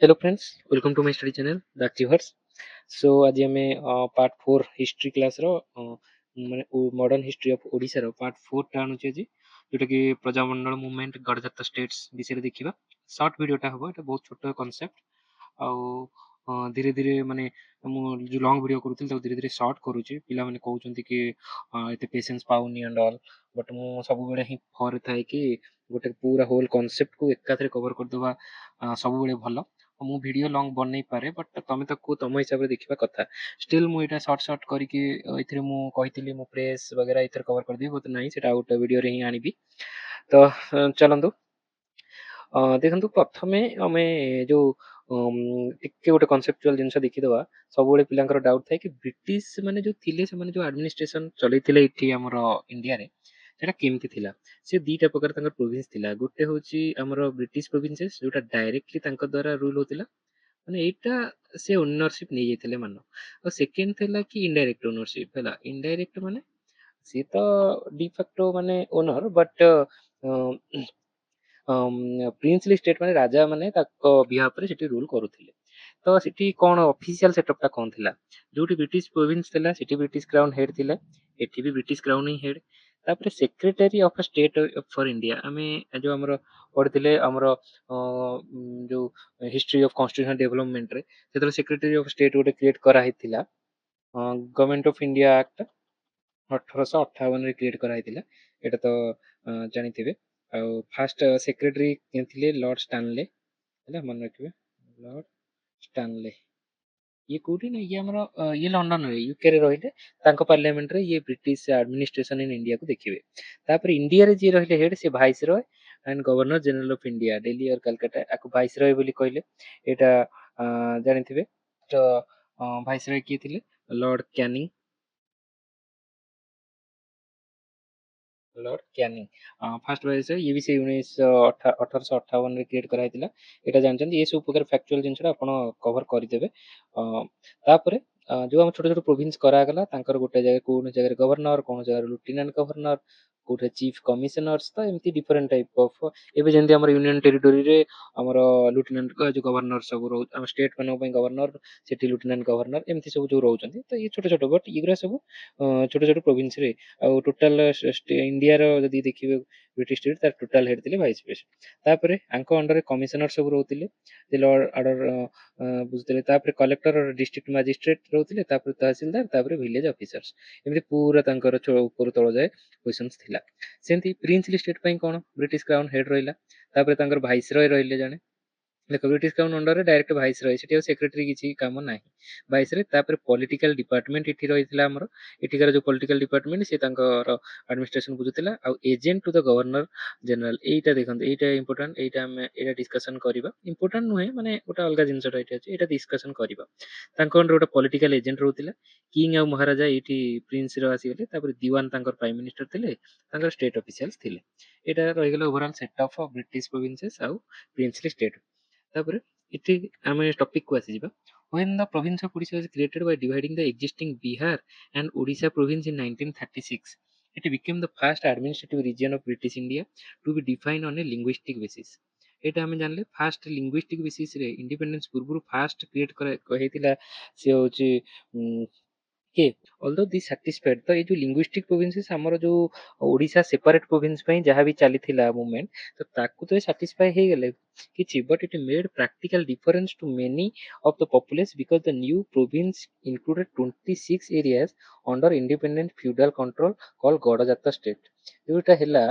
Hello friends, welcome to my study channel The Achievers. So आज आम part 4 history class रो माने modern history of Odisha रो part 4 टा अनुचे जी जोटा कि प्रजामंडल मूवमेंट गणतंत्र स्टेट्स विषय देखिबा शॉर्ट वीडियोटा हबो एटा बहुत छोट कांसेप्ट आउ धीरे धीरे माने मु जो लॉन्ग वीडियो करूथिल तो धीरे धीरे शॉर्ट करूची पिला माने कहउचंती कि एते patience Pauni and all but मु सब बेले ही फॉर थाए कि गोटे पूरा होल कांसेप्ट को एकाथरे कवर कर दबा सब बेले भलो ମୁଁ ଭିଡିଓ ଲଙ୍ଗ ବନେଇ ପାରେ ବଟ୍ ତମେ ତାକୁ ତମ ହିସାବରେ ଦେଖିବା କଥା ଷ୍ଟିଲ୍ ମୁଁ ଏଇଟା ସର୍ଟ ସର୍ଟ କରିକି ଏଥିରେ ମୁଁ କହିଥିଲି ମୁଁ ପ୍ରେସ୍ ବଗେରା ଏଥିରେ କଭର କରିଦେବି ବଟ୍ ନାହିଁ ସେଟା ଆଉ ଗୋଟେ ଭିଡିଓରେ ହିଁ ଆଣିବି ତ ଚାଲନ୍ତୁ ଦେଖନ୍ତୁ ପ୍ରଥମେ ଆମେ ଯୋଉ ଟିକେ ଗୋଟେ କନସେପଚୁଆଲ ଜିନିଷ ଦେଖିଦବା ସବୁବେଳେ ପିଲାଙ୍କର ଡାଉଟ ଥାଏ କି ବ୍ରିଟିଶ ମାନେ ଯୋଉ ଥିଲେ ସେମାନେ ଯୋଉ ଆଡମିନିଷ୍ଟ୍ରେସନ ଚଲେଇଥିଲେ ଏଠି ଆମର ଇଣ୍ଡିଆରେ ସେଟା କେମିତି ଥିଲା ସେ ଦିଟା ପ୍ରକାର ତାଙ୍କର ପ୍ରୋଭିନ୍ସ ଥିଲା ଗୋଟେ ହଉଛି ଆମର ବ୍ରିଟିଶ ପ୍ରୋଭିନ୍ସେସ୍ ଯୋଉଟା ଡାଇରେକ୍ଟଲି ତାଙ୍କ ଦ୍ଵାରା ରୁଲ ହଉଥିଲା ମାନେ ଏଇଟା ସେ ଓନରସିପ ନେଇଯାଇଥିଲେ ମାନ ଆଉ ସେକେଣ୍ଡ ଥିଲା କି ଇନଡାଇରେକ୍ଟ ଓନରସିପ ହେଲା ଇନଡାଇରେକ୍ଟ ମାନେ ସିଏ ତ ଡିଫାକ୍ଟୋ ମାନେ ଓନର ବଟ୍ ପ୍ରିନ୍ସଲି ଷ୍ଟେଟ୍ ମାନେ ରାଜା ମାନେ ତାଙ୍କ ବିହାଫରେ ସେଠି ରୁଲ କରୁଥିଲେ ତ ସେଠି କଣ ଅଫିସିଆଲ ସେଟଅପ୍ ଟା କଣ ଥିଲା ଯୋଉଠି ବ୍ରିଟିଶ ପ୍ରୋଭିନ୍ସ ଥିଲା ସେଠି ବ୍ରିଟିଶ କ୍ରାଉନ ହେଡ୍ ଥିଲେ ଏଠି ବି ବ୍ରିଟିଶ କ୍ରାଉନ ହିଁ ହେଡ୍ ତାପରେ secretary of state for India ଆମେ ଯୋଉ ଆମର ପଢିଥିଲେ ଆମର ଯୋଉ ହିଷ୍ଟ୍ରି ଅଫ କନଷ୍ଟିଟ୍ୟୁସନାଲ ଡେଭଲପମେଣ୍ଟରେ ସେତେବେଳେ ସେକ୍ରେଟାରୀ ଅଫ ଷ୍ଟେଟ୍ ଗୋଟେ କ୍ରିଏଟ କରାହେଇଥିଲା ଗଭର୍ଣ୍ଣମେଣ୍ଟ ଅଫ ଇଣ୍ଡିଆ ଆକ୍ଟ 1858 ରେ କ୍ରିଏଟ କରାହେଇଥିଲା ଏଇଟା ତ ଜାଣିଥିବେ ଆଉ ଫାଷ୍ଟ ସେକ୍ରେଟାରୀ ଥିଲେ ଲର୍ଡ ଷ୍ଟାନଲେ ହେଲା ମନେ ରଖିବେ ଲର୍ଡ ଷ୍ଟାନଲେ ଇଏ କୋଉଠି ନା ଇଏ ଆମର ଇଏ ଲଣ୍ଡନରେ ୟୁକେ ରେ ରହିଲେ ତାଙ୍କ ପାର୍ଲିଆମେଣ୍ଟରେ ଇଏ ବ୍ରିଟିଶ ଆଡମିନିଷ୍ଟ୍ରେସନ ଇନ୍ ଇଣ୍ଡିଆକୁ ଦେଖିବେ ତାପରେ ଇଣ୍ଡିଆରେ ଯିଏ ରହିଲେ ହେଡ୍ ସେ viceroy and governor general of India Delhi or Calcutta ଆକୁ ଭାଇସ ରୟ ବୋଲି କହିଲେ ଏଇଟା ଜାଣିଥିବେ ତ ଭାଇସ ରୟ କିଏ ଥିଲେ Lord Canning Lord Canning first vice ଇଏ ବି ସେଇ 1858 ରେ କ୍ରିଏଟ କରାହେଇଥିଲା ଏଇଟା ଜାଣିଛନ୍ତି ଏ ସବୁ ପ୍ରକାର ଫ୍ୟାକ୍ଚୁଆଲ ଜିନିଷଟା ଆପଣ କଭର କରିଦେବେ ତାପରେ ଯୋଉ ଆମ ଛୋଟ ଛୋଟ ପ୍ରୋଭିନ୍ସ କରାଗଲା ତାଙ୍କର ଗୋଟେ ଜାଗା କୋଉ ଜାଗାରେ ଗଭର୍ଣ୍ଣର କୋଉ ଜାଗାରେ ଲେଫ୍ଟିନାଣ୍ଟ ଗଭର୍ଣ୍ଣର କୋଉଠି ଚିଫ କମିଶନର୍ସ ତ ଏମିତି ଡିଫରେଣ୍ଟ ଟାଇପ ଅଫ ଏବେ ଯେମିତି ଆମର ୟୁନିୟନ ଟେରିଟୋରିରେ ଆମର ଲେଫ୍ଟିନାଣ୍ଟ ଯୋଉ ଗଭର୍ଣ୍ଣର ସବୁ ରହୁ ଆମ ଷ୍ଟେଟ ମାନଙ୍କ ପାଇଁ ଗଭର୍ଣ୍ଣର ସେଠି ଲେଫ୍ଟିନାଣ୍ଟ ଗଭର୍ଣ୍ଣର ଏମିତି ସବୁ ଯୋଉ ରହୁଛନ୍ତି ତ ଇଏ ଛୋଟ ଛୋଟ ବଟ ଏଗୁରା ସବୁ ଛୋଟ ଛୋଟ ପ୍ରୋଭିନ୍ସରେ ଆଉ ଟୋଟାଲ ଇଣ୍ଡିଆର ଯଦି ଦେଖିବେ ବ୍ରିଟିଶ ଷ୍ଟେଟ୍ ତାର ଟୋଟାଲ ହେଡ୍ ଥିଲେ ଭାଇସ୍ ପ୍ରେସିଡେଣ୍ଟ ତାପରେ ଆଙ୍କ ଅଣ୍ଡରରେ କମିଶନର ସବୁ ରହୁଥିଲେ ଲର୍ଡ ଅର୍ଡର ବୁଝୁଥିଲେ ତାପରେ କଲେକ୍ଟର ଡିଷ୍ଟ୍ରିକ୍ଟ ମାଜିଷ୍ଟ୍ରେଟ ରହୁଥିଲେ ତାପରେ ତହସିଲଦାର ତାପରେ ଭିଲେଜ ଅଫିସର୍ସ ଏମିତି ପୁରା ତାଙ୍କର ଉପରୁ ତଳ ଯାଏ ପୋଜିସନ୍ସ ଥିଲା ସେମିତି ପ୍ରିନ୍ସଲି ଷ୍ଟେଟ୍ ପାଇଁ କଣ ବ୍ରିଟିଶ କ୍ରାଉନ ହେଡ୍ ରହିଲା ତାପରେ ତାଙ୍କର ଭାଇସରୟ ରହିଲେ ଜଣେ ଦେଖ ବ୍ରିଟିଶ କ୍ରାଉନ ଅଣ୍ଡରରେ ଡାଇରେକ୍ଟ ଭାଇସରୟ ସେଠି ଆଉ ସେକ୍ରେଟାରୀ କିଛି କାମ ନାହିଁ ଭାଇସରୟ ତାପରେ ପଲିଟିକାଲ ଡିପାର୍ଟମେଣ୍ଟ ଏଠି ରହିଥିଲା ଆମର ଏଠିକାର ଯୋଉ ପଲିଟିକାଲ ଡିପାର୍ଟମେଣ୍ଟ ସେ ତାଙ୍କର ଆଡମିନିଷ୍ଟ୍ରେସନ ବୁଝୁଥିଲା ଆଉ agent to the governor general ଏଇଟା ଦେଖନ୍ତୁ ଏଇଟା ଇମ୍ପୋର୍ଟାଣ୍ଟ ଏଇଟା ଆମେ ଏଇଟା ଡିସ୍କସନ କରିବା ଇମ୍ପୋର୍ଟାଣ୍ଟ ନୁହେଁ ମାନେ ଗୋଟେ ଅଲଗା ଜିନିଷଟା ଏଇଠି ଅଛି ଏଇଟା ଡିସ୍କସନ କରିବା ତାଙ୍କ ଅଣ୍ଡର ଗୋଟେ ପଲିଟିକାଲ ଏଜେଣ୍ଟ ରହୁଥିଲା କିଙ୍ଗ ଆଉ ମହାରାଜା ଏଇଠି ପ୍ରିନ୍ସ ର ଆସିଗଲେ ତାପରେ ଦିୱାନ ତାଙ୍କର ପ୍ରାଇମ ମିନିଷ୍ଟର ଥିଲେ ତାଙ୍କର ଷ୍ଟେଟ ଅଫିସିଆଲ୍ସ ଥିଲେ ଏଇଟା ରହିଗଲା overall set of British provinces ଆଉ ପ୍ରିନ୍ସଲି ଷ୍ଟେଟ୍ ତାପରେ ଏଠି ଆମେ ଟପିକ କୁ ଆସିଯିବା when the province of Odisha was created by dividing the existing Bihar and Odisha province in 1936 it became the first administrative region of British India to be defined on a linguistic basis ଏଇଟା ଆମେ ଜାଣିଲେ first ଲିଙ୍ଗୁଇଷ୍ଟିକ ବେସିସରେ independence ପୂର୍ବରୁ first create ହେଇଥିଲା ସେ ହଉଛି କିଏ ଅଲଦୋ ଦି satisfied ତ ଏଇ ଯୋଉ ଲିଙ୍ଗୁଇଷ୍ଟିକ ପ୍ରୋଭିନ୍ସେସ୍ ଆମର ଯୋଉ ଓଡିଶା ସେପାରେଟ ପ୍ରୋଭିନ୍ସ ପାଇଁ ଯାହା ବି ଚାଲିଥିଲା ମୁଭମେଣ୍ଟ ତ ତାକୁ ତ ସାଟିସ୍ଫାଇ ହେଇଗଲେ କିଛି but it made practical difference to many of the populace because the new province included 26 areas under independent feudal control called ଗଡଜାତ state ଯୋଉଟା ହେଲା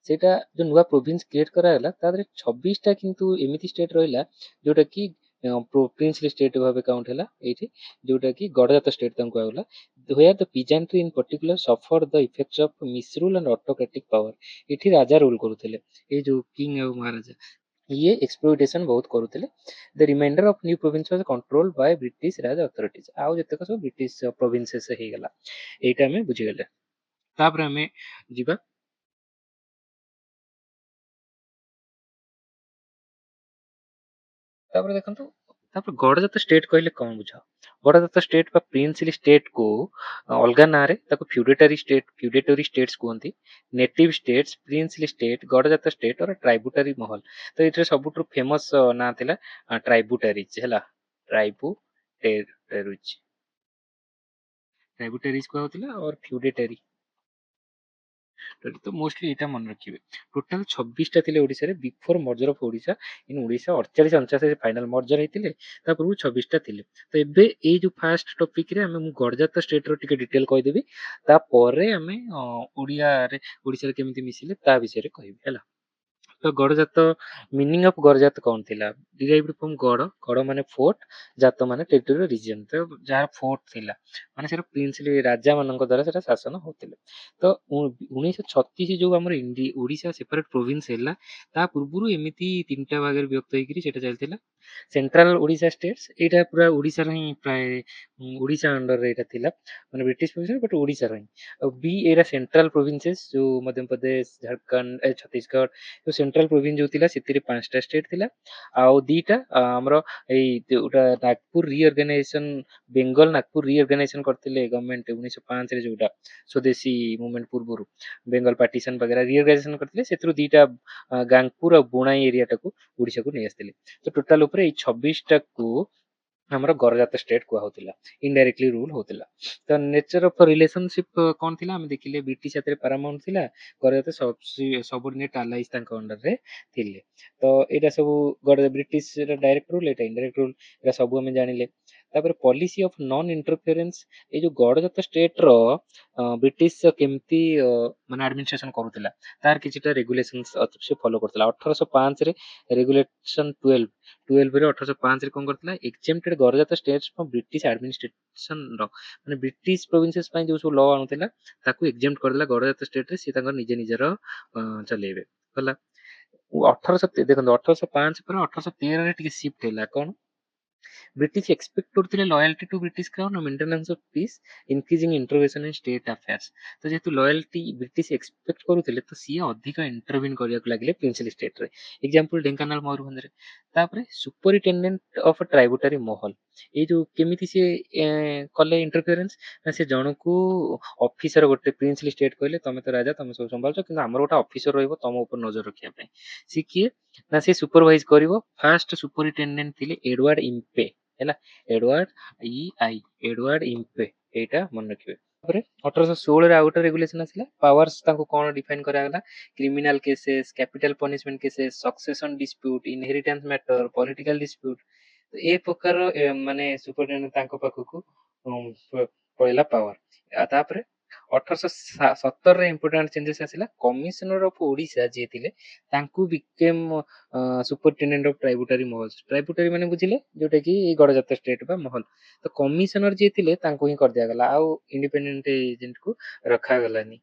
ସେଇଟା ଯୋଉ ନୂଆ ପ୍ରୋଭିନ୍ସ କ୍ରିଏଟ କରାଗଲା ତା ଦେହରେ 26ଟା କିନ୍ତୁ ଏମିତି ଷ୍ଟେଟ ରହିଲା ଯୋଉଟା କି ପ୍ରିନ୍ସଲି ଷ୍ଟେଟ ଭାବେ କାଉଣ୍ଟ ହେଲା ଏଇଠି ଯୋଉଟା କି ଗଡଜାତ ଷ୍ଟେଟ ତାଙ୍କୁ କୁହାଗଲା where the peasantry in particular suffered the effects of misrule and autocratic power ଏଠି ରାଜା ରୁଲ କରୁଥିଲେ ଏଇ ଯୋଉ କିଙ୍ଗ ଆଉ ମହାରାଜା ଇଏ ଏକ୍ସପ୍ଲୋଇଟେସନ ବହୁତ କରୁଥିଲେ the remainder of new province was control by British Raj authorities ଆଉ ଯେତେକ ସବୁ ବ୍ରିଟିଶ ପ୍ରୋଭିନ୍ସେସ୍ ହେଇଗଲା ଏଇଟା ଆମେ ବୁଝିଗଲେ ତାପରେ ଆମେ ଯିବା ତାପରେ ଦେଖନ୍ତୁ ତାପରେ ଗଡ଼ଜାତ ଷ୍ଟେଟ୍ କହିଲେ କଣ ବୁଝ? ଗଡ଼ଜାତ ଷ୍ଟେଟ୍ ବା ପ୍ରିନ୍ସଲି ଷ୍ଟେଟ୍ କୁ ଅଲଗା ନାଁରେ ତାକୁ ଫ୍ୟୁଡେଟୋରୀ ଷ୍ଟେଟ୍ସ କୁହନ୍ତି। ନେଟିଭ ଷ୍ଟେଟ୍ସ, ପ୍ରିନ୍ସଲି ଷ୍ଟେଟ୍, ଗଡ଼ଜାତ ଷ୍ଟେଟ୍ ଅର ଟ୍ରାଇବୁଟାରୀ ମହଲ। ତ ଏଥିରେ ସବୁଠୁ ଫେମସ୍ ନାଁ ଥିଲା ଟ୍ରାଇବୁଟାରିଜ୍ ହେଲା। ଟ୍ରାଇବୁଟେରିଜ୍ ଟ୍ରାଇବୁଟାରିଜ୍ କୁହାଯାଉଥିଲା ଅର ଫ୍ୟୁଡେଟାରୀ। ତ ମୋଷ୍ଟଲି ଏଇଟା ମନେ ରଖିବେ। ଟୋଟାଲ 26ଟା ଥିଲେ ଓଡ଼ିଶାରେ before merger of Odisha. In Odisha 48 49 final merger ହେଇଥିଲେ, ତା ପୂର୍ବରୁ 26ଟା ଥିଲେ। ତ ଏବେ ଏଇ ଯୋଉ ଫାଷ୍ଟ ଟପିକରେ ମୁଁ ଗଡ଼ଜାତ ଷ୍ଟେଟର ଟିକେ ଡିଟେଲ କହିଦେବି, ତାପରେ ଆମେ ଓଡ଼ିଶାରେ କେମିତି ମିଶିଲେ ତା ବିଷୟରେ କହିବି ହେଲା। ତ ଗଡ଼ଜାତ ମିନିଂ ଅଫ ଗଡ଼ଜାତ କଣ ଥିଲା? ଡିରାଇଭ୍ଡ ଫ୍ରମ ଗଡ଼ ମାନେ ଫୋର୍ଟ, ଜାତ ମାନେ ଟେରିଟୋରିଆଲ ରିଜିଅନ। ତ ଯାହାର ଫୋର୍ଟ ଥିଲା ମାନେ ସେଟା ପ୍ରିନ୍ସଲି ରାଜା ମାନଙ୍କ ଦ୍ୱାରା ସେଟା ଶାସନ ହଉଥିଲେ। ତ 1936 ଯୋଉ ଆମର ଓଡ଼ିଶା ସେପାରେଟ ପ୍ରୋଭିନ୍ସ ହେଲା, ତା ପୂର୍ବରୁ ଏମିତି ତିନିଟା ଭାଗରେ ବିଭକ୍ତ ହେଇକିରି ସେଟା ଚାଲିଥିଲା। ସେଣ୍ଟ୍ରାଲ ଓଡ଼ିଶା ଷ୍ଟେଟ୍ସ, ଏଇଟା ପୁରା ଓଡ଼ିଶାର ହିଁ ପ୍ରାୟ ଓଡ଼ିଶା ଅଣ୍ଡରରେ ଏଇଟା ଥିଲା, ମାନେ ବ୍ରିଟିଶ ପ୍ରୋଭିନ୍ସ ବଟ୍ ଓଡ଼ିଶାର ହିଁ। ଆଉ ବି ଏଇଟା ସେଣ୍ଟ୍ରାଲ ପ୍ରୋଭିନ୍ସେସ୍ ଯୋଉ ମଧ୍ୟପ୍ରଦେଶ, ଝାଡ଼ଖଣ୍ଡ, ଛତିଶଗଡ଼, ଯୋଉ ସେଣ୍ଟ୍ରାଲ ପ୍ରୋଭିନ୍ସ ଯୋଉ ଥିଲା ସେଥିରେ 5ଟା ଷ୍ଟେଟ୍ ଥିଲା। ଆଉ ଦିଟା ଆମର ଏଇ ଯୋଉଟା ନାଗପୁର ରିଅର୍ଗାନାଇଜେସନ, ବେଙ୍ଗଲ ନାଗପୁର ରିଅର୍ଗାନାଇଜେସନ କରିଥିଲେ ଗଭର୍ଣ୍ଣମେଣ୍ଟ 1905 ରେ, ଯୋଉଟା ସ୍ୱଦେଶୀ ମୁଭମେଣ୍ଟ ପୂର୍ବରୁ ବେଙ୍ଗଲ ପାର୍ଟିସନ ବଗେରା ରିଅର୍ଗାନାଇଜେସନ କରିଥିଲେ। ସେଥିରୁ ଦିଟା ଗାଙ୍ଗପୁର ଆଉ ବୁଣାଇ ଏରିଆଟାକୁ ଓଡ଼ିଶାକୁ ନେଇ ଆସିଥିଲେ। ତ ଟୋଟାଲ ଉପରେ ଏଇ 26ଟାକୁ ଆମର ଗଡ଼ଜାତ ଷ୍ଟେଟ୍ କୁହାହଉଥିଲା, ଇନଡାଇରେକ୍ଟଲି ରୁଲ ହଉଥିଲା। ତ ନେଚର ଅଫ ରିଲେସନସିପ କଣ ଥିଲା ଆମେ ଦେଖିଲେ, ବ୍ରିଟିଶ ହାତରେ ପାରାମାଉଣ୍ଟ ଥିଲା, ଗଡ଼ଜାତ ସବଅର୍ଡିନେଟ ଆଲାଇଜ ତାଙ୍କ ଅଣ୍ଡରରେ ଥିଲେ। ତ ଏଇଟା ସବୁ ବ୍ରିଟିଶ ଡାଇରେକ୍ଟ ରୁଲ, ଏଇଟା ଇନଡାଇରେକ୍ଟ ରୁଲ, ଏଇଟା ସବୁ ଆମେ ଜାଣିଲେ। ତାପରେ ପଲିସି ଅଫ ନନ୍ ଇଣ୍ଟରଫିୟରେନ୍ସ, ଏଇ ଯୋଉ ଗଡ଼ଜାତ ଷ୍ଟେଟର ବ୍ରିଟିଶ କେମିତି ମାନେ ଆଡମିନିଷ୍ଟ୍ରେସନ କରୁଥିଲା, ତାର କିଛିଟା ରେଗୁଲେସନ୍ସ ସେ ଫଲୋ କରୁଥିଲା। 1805ରେ ରେଗୁଲେସନ 12ରେ 1805ରେ କଣ କରିଥିଲା, ଏକ୍ସେମ୍ପଟେଡ ଗଡ଼ଜାତ ଷ୍ଟେଟ୍ସ ଫ୍ରମ ବ୍ରିଟିଶ ଆଡମିନିଷ୍ଟ୍ରେସନର, ମାନେ ବ୍ରିଟିଶ ପ୍ରୋଭିନ୍ସେସ୍ ପାଇଁ ଯୋଉ ସବୁ ଲ ଆଣୁଥିଲା ତାକୁ ଏକ୍ସେମ୍ପ୍ଟ କରିଦେଲା ଗଡ଼ଜାତ ଷ୍ଟେଟରେ, ସେ ତାଙ୍କର ନିଜର ଚଲେଇବେ ହେଲା। 1805 ପରେ 1813ରେ ଟିକେ ସିଫ୍ଟ ହେଲା କଣ, ବ୍ରିଟିଶ ଏକ୍ସପେକ୍ଟ କରୁଥିଲେ loyalty to British crown, maintenance of peace, increasing intervention in state affairs. ତ ଯେହେତୁ ଲୟାଲିଟି ବ୍ରିଟିଶ ଏକ୍ସପେକ୍ଟ କରୁଥିଲେ, ତ ସିଏ ଅଧିକ ଇଣ୍ଟରଭିନ୍ କରିବାକୁ ଲାଗିଲେ ପ୍ରିନ୍ସିଲି ଷ୍ଟେଟରେ। ଏକ୍ସାମ୍ପଲ ଢେଙ୍କାନାଳ ମୟୂରଭଞ୍ଜରେ। ତାପରେ ସୁପରିଟେଣ୍ଡେଣ୍ଟ ଅଫ ଟ୍ରାଇବୁଟାରୀ ମହଲ, ଏଇ ଯୋଉ କେମିତି ସିଏ କଲେ ଇଣ୍ଟରଫିୟରେନ୍ସ ନା, ସେ ଜଣକୁ ଅଫିସର, ଗୋଟେ ପ୍ରିନ୍ସିଲି ଷ୍ଟେଟ କହିଲେ ତମେ ତ ରାଜା, ତମେ ସବୁ ସମ୍ଭାଳୁଛ, କିନ୍ତୁ ଆମର ଗୋଟେ ଅଫିସର ରହିବ ତମ ଉପରେ ନଜର ରଖିବା ପାଇଁ। ସେ କିଏ ନା, ସେ ସୁପରଭାଇଜ କରିବ। ଫାଷ୍ଟ ସୁପରିଟେଣ୍ଡେଣ୍ଟ ଥିଲେ ଏଡୱାର୍ଡ ଇମ୍ପେ ହେଲା, ଏଡୱାର୍ଡ ଇମ୍ପେ, ଏଇଟା ମନେ ରଖିବେ। ତାପରେ 1816ରେ ଆଉ ଗୋଟେ ରେଗୁଲେସନ ଆସିଲା। ପାୱାର୍ସ ତାଙ୍କୁ କଣ ଡିଫାଇନ କରାଗଲା, criminal cases, capital punishment cases, succession dispute, inheritance matter, political dispute, ଏ ପ୍ରକାର ମାନେ ସୁପରିଟେଣ୍ଡେଣ୍ଟ ତାଙ୍କ ପାଖକୁ ପଳେଇଲା ପାୱାର। ତାପରେ 1817ରେ ଇମ୍ପୋର୍ଟାଣ୍ଟ ଚେଞ୍ଜେସ୍ ଆସିଲା। କମିଶନର ଅଫ ଓଡ଼ିଶା ଯିଏ ଥିଲେ ତାଙ୍କୁ ବିକେମ୍ ସୁପରିଟେଣ୍ଡେଣ୍ଟ ଅଫ ଟ୍ରାଇବୁଟାରୀ ମହଲ। ଟ୍ରାଇବୁଟାରୀ ମାନେ ବୁଝିଲେ, ଯୋଉଟା କି ଗଡ଼ଜାତ ଷ୍ଟେଟ୍ ବା ମହଲ। ତ କମିଶନର ଯିଏ ଥିଲେ ତାଙ୍କୁ ହିଁ କରିଦିଆଗଲା, ଆଉ ଇଣ୍ଡିପେଣ୍ଡେଣ୍ଟ ଏଜେଣ୍ଟକୁ ରଖାଗଲାନି।